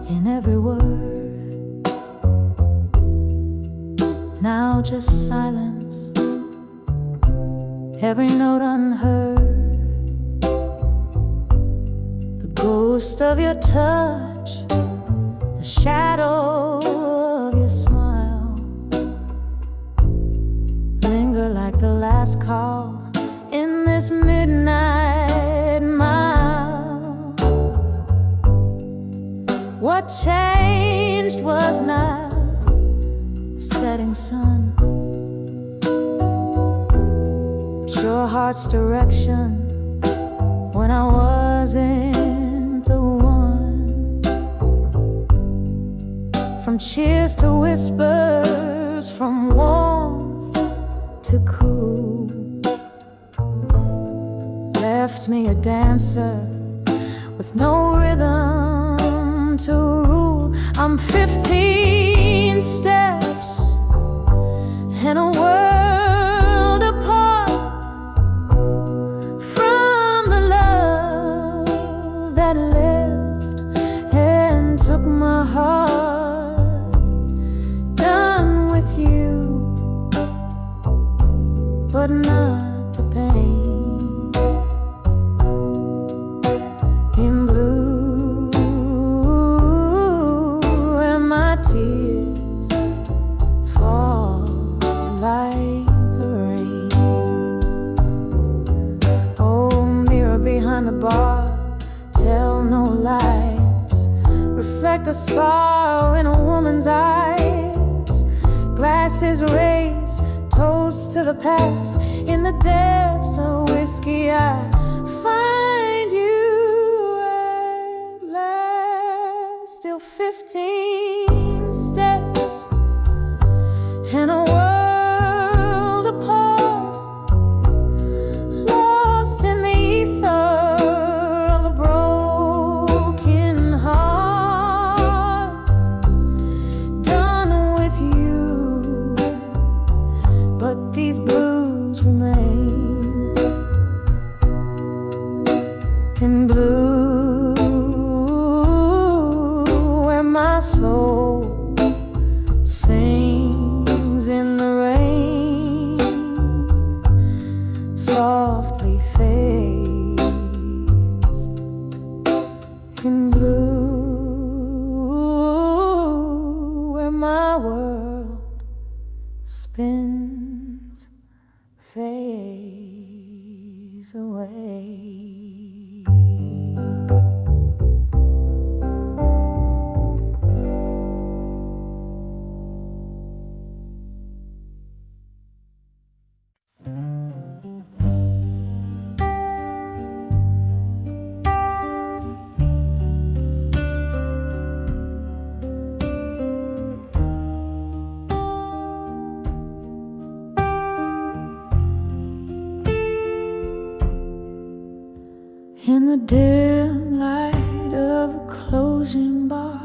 in every word, Now just silence, every note unheard. The ghost of your touch, the shadow of your smile, linger like the last call in this midnight mile. What changed was not the setting sun, but your heart's direction when I wasn't the one. From cheers to whispers, from warmth to cool, left me a dancer with no rhythm to rule. I'm 15 steps and a world apart from the love that left and took my heart. Done with you, but not the pain. In blue, where my tears fall like the rain. Oh, mirror behind the bar, tell no lies. Reflect the sorrow in a woman's eyes. Glasses raised, toast to the past. In the depths of whiskey I find you at last. Still 15 steps and a world apart, lost in the ether of a broken heart. Done with you, but these blues remain. In blue, where my soul sings in the rain, softly fades. In blue, where my world spins, fades away. In the dim light of a closing bar,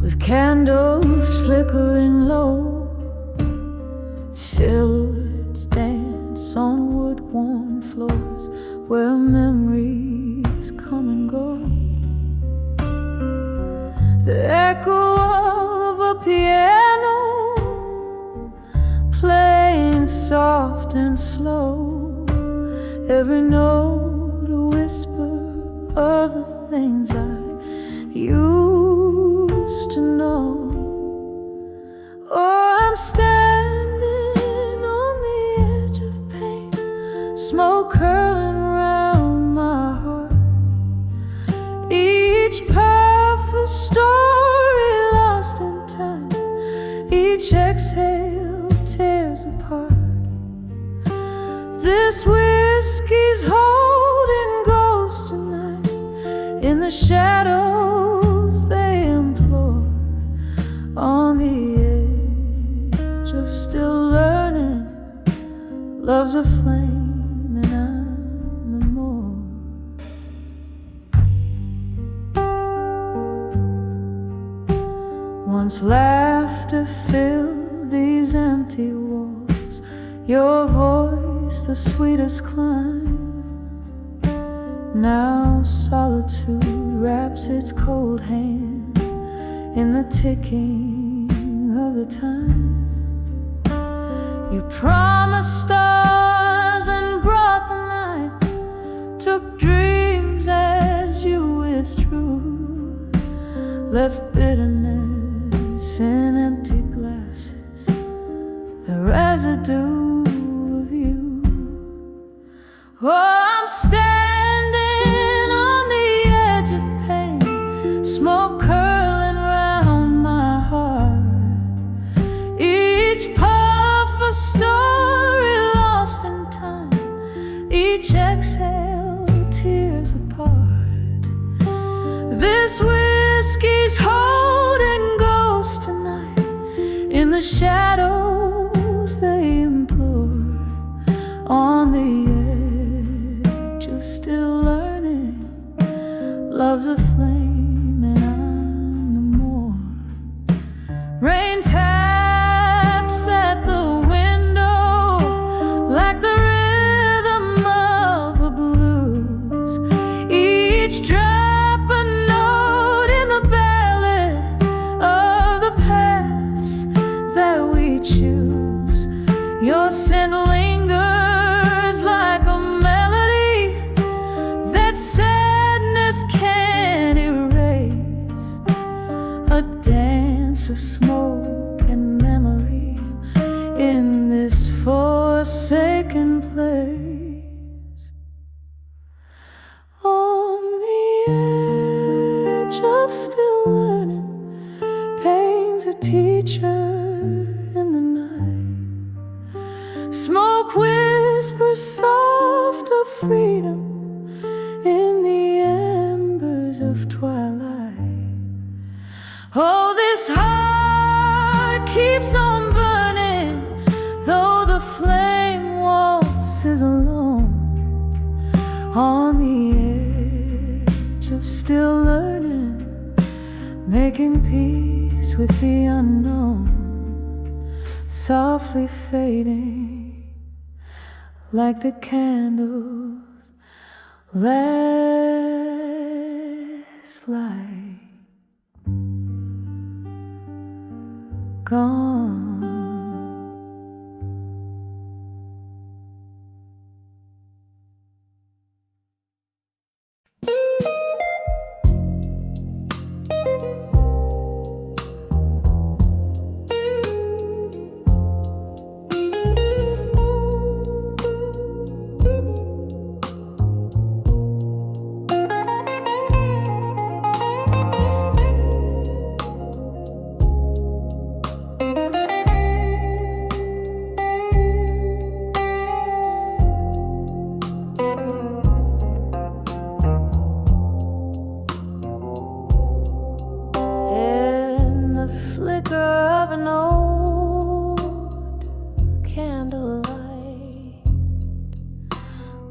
with candles flickering low, silhouettes dance on wood-worn floors where memories come and go. The echo of a piano playing soft and slow, every note a whisper of the things I used to know. Oh, I'm standing on the edge of pain, smoke curling round my heart. Each path a story lost in time, each exhale tears apart. This whiskey's holding ghosts tonight. In the shadows they implore, on the edge of still learning. Love's a flame and I'm the more. Once laughter filled these empty walls, your voice the sweetest climb. Now solitude wraps its cold hand in the ticking of the time. You promised stars and brought the night, took dreams as you withdrew, left bitterness in empty glasses, the residue of you. Oh, I'm standing on the edge of pain, smoke curling round my heart, each puff a story lost in time, each exhale tears apart. This whiskey's holding ghosts tonight, in the shadows they implore, on the edge of still learning. Love's a flame and I'm the more. Rain taps at the window like the rhythm of the blues, each drop a note in the ballad of the paths that we choose. Your scent lingers like a melody that sadness can't erase, a dance of smoke and memory in this forsaken place. On the edge of still learning, pain's a teacher in the night. Smoke whispers soft of freedom in the embers of twilight. Oh, this heart keeps on burning, though the flame waltzes alone, on the edge of still learning, making peace with the unknown, softly fading like the candles last light gone.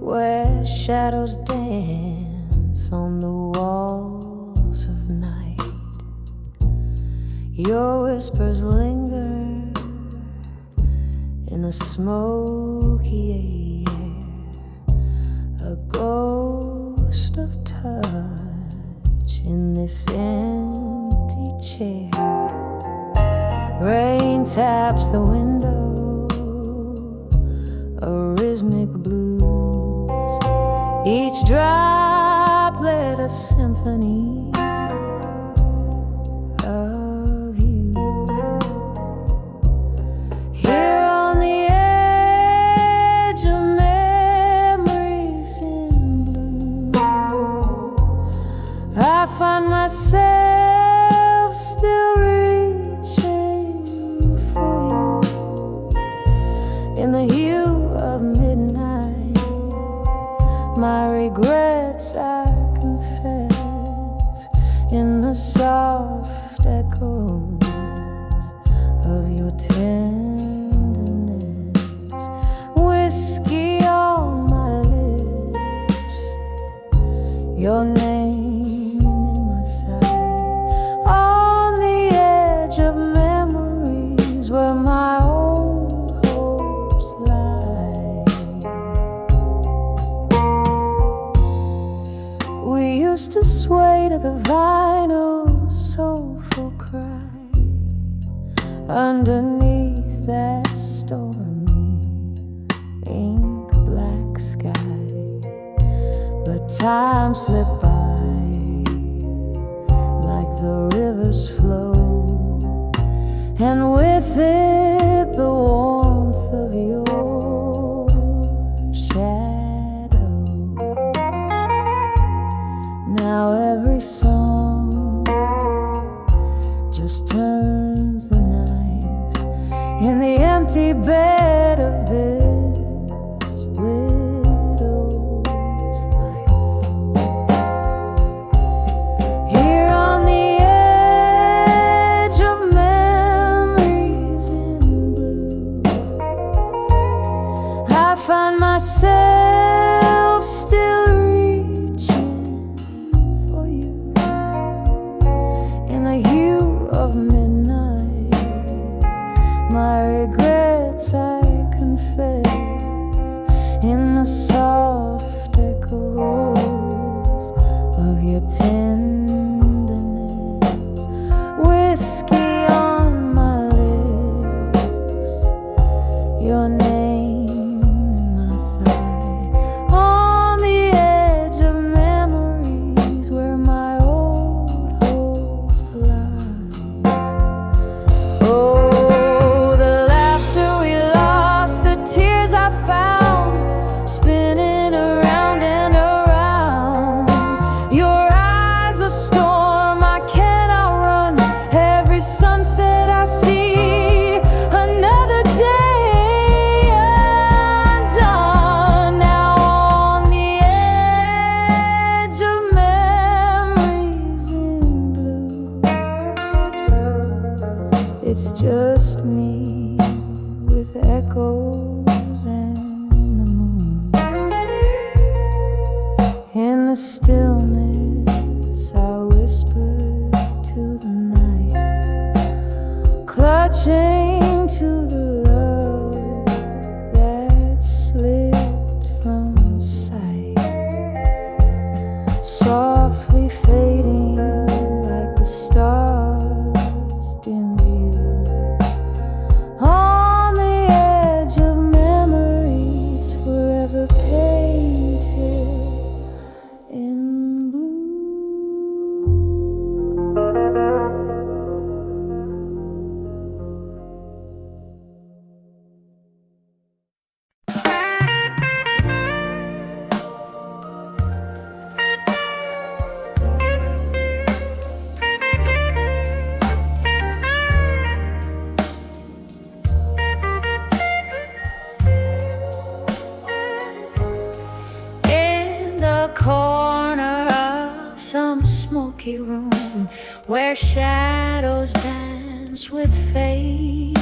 Where shadows dance on the walls of night, your whispers linger in the smoky air, a ghost of touch in this empty chair. Rain taps the window, a rhythmic blues, each droplet a symphony of you. Here on the edge of memories in blue, I find myself still reaching for you in the hue of midnight. My regrets I confess in the soft echoes of your tenderness. Whiskey on my lips, your name in my sight, on the edge of memories where my old hopes lie. We used to sway to the vinyl soulful cry underneath that stormy black sky, but time slipped by like the rivers flow, and with it the warmth of your shadow. Now every song just turns the knife in the empty bed of this widow's life. Here on the edge of memories in blue, I find myself still reaching for you in the hue of midnight. My regrets I confess in the soft echoes of your tenderness. Whiskey on my lips, your name in my sigh. On the edge of memories where my old hopes lie. Oh, the laughter we lost, the tears I found, spinning around and around. Your eyes a storm I cannot run. Every sunset I see, another day undone. Now on the edge of memories in blue, it's just me with echoes and the moon. In the stillness I whisper to the night, clutching to the love that slipped from sight, softly fading like the stars dim view. On the edge of memories, forever painted in blue. In the corner of some smoky room where shadows dance with fate,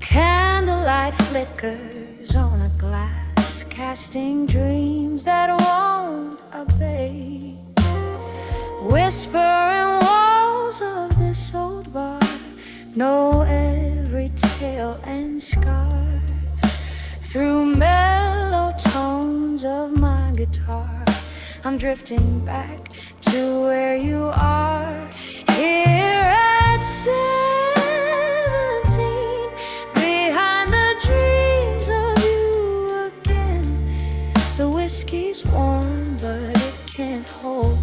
candlelight flickers on a glass, casting dreams that won't abate. Whispering walls of this old bar know every tale and scar. Through mellow tones of my guitar, I'm drifting back to where you are. Here at 17, behind the dreams of you again. The whiskey's warm, but it can't hold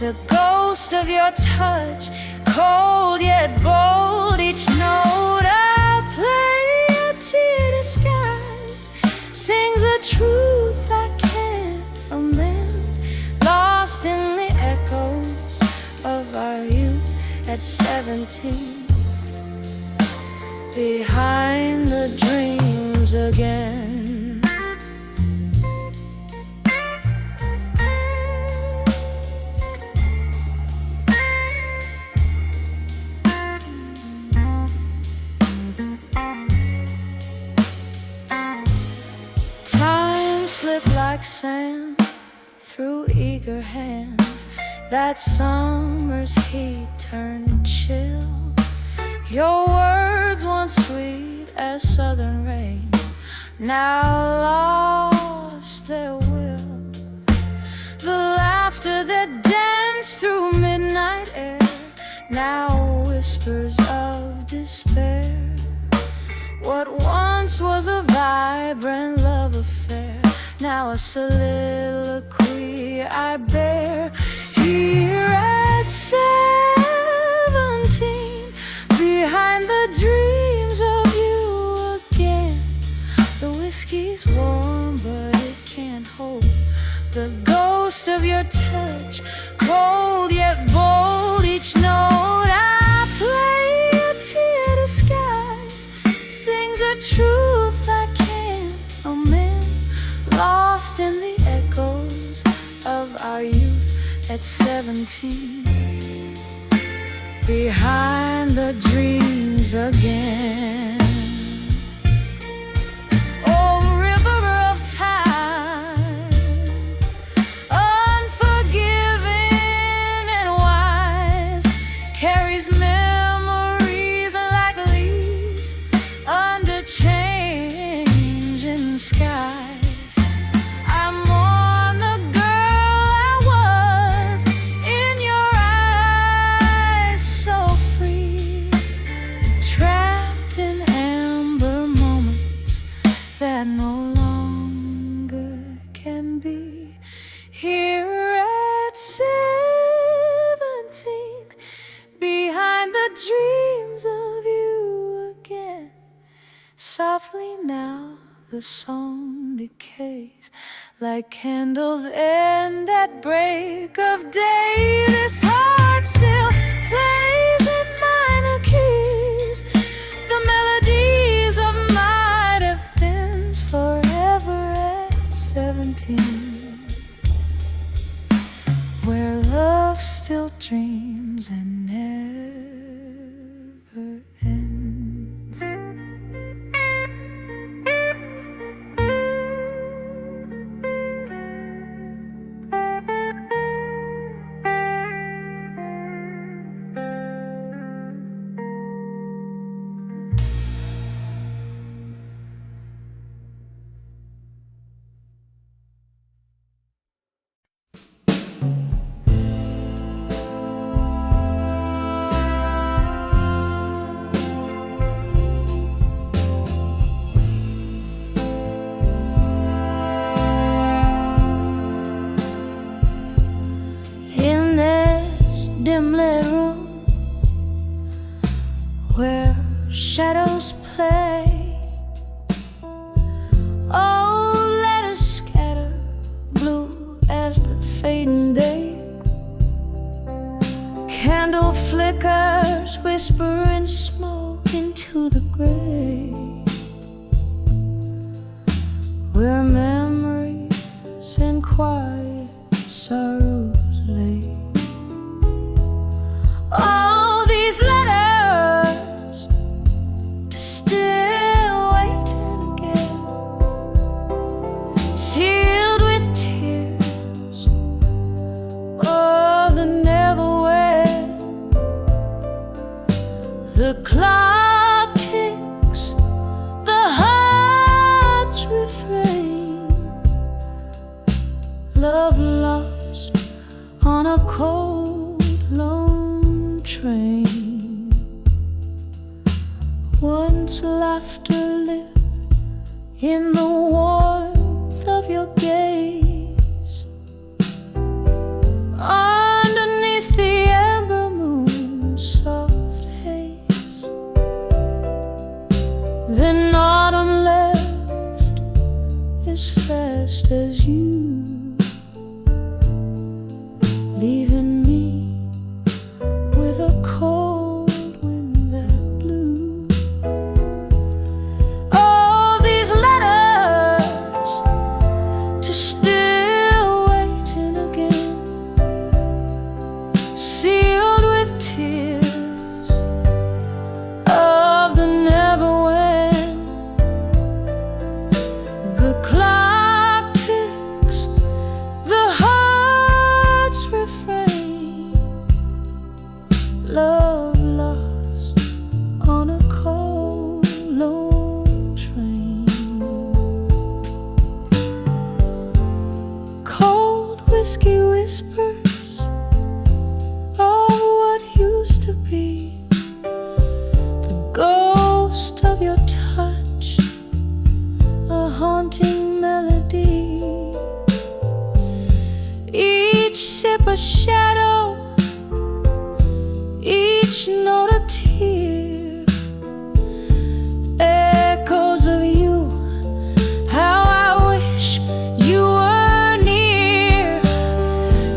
the ghost of your touch, cold yet bold. Each note I play, a tear disguise, sings a truth I can't amend, lost in the echoes of our youth at 17, behind the dreams again. Time slipped like sand through eager hands. That summer's heat turned chill. Your words once sweet as southern rain, now lost their will. The laughter that danced through midnight air now whispers of despair. What once was a vibrant love affair now a soliloquy I bear here at 17, behind the dreams of you again. The whiskey's warm, but it can't hold the ghost of your touch, cold yet bold. Each note I play, a tear disguise, sings a truth I can't amend, lost in the echoes of our youth at 17, behind the dreams again. Oh, river of time, unforgiving and wise, carries memories like leaves under changing skies. I'm on the girl I was, in your eyes so free, trapped in amber moments that no longer can be. Here at 17, behind the dreams of you again. Softly now the song decays, like candles end at break of day. This heart still plays in minor keys, the melodies of might have been forever at 17, where love still dreams and never ends. In this dim-lit room where shadows play, oh, let us scatter, blue as the fading day. Candle flickers, whisper and smoke into the gray, where memories and quiet sorrows lay. All these letters to still waiting again, sealed with tears of the never when. The clock ticks, the heart's refrain, love lost on a cold, lone train. Once laughter lived in the warmth of your gaze, underneath the amber moon's soft haze. Then autumn left as fast as you, leaving me with a cold wind that blew. All these letters to still waiting again, sealed with tears of the never when. The clock ticks, the heart's refrain, love lost on a cold, lone train. Cold whiskey whispers, oh, each note a tear, echoes of you, how I wish you were near.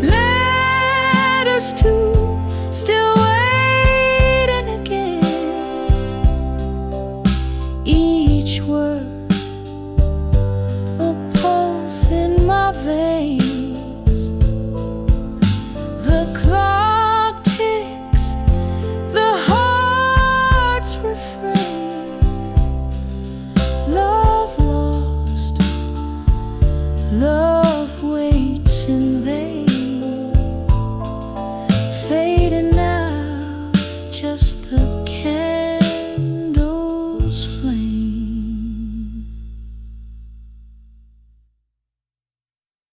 Letters to still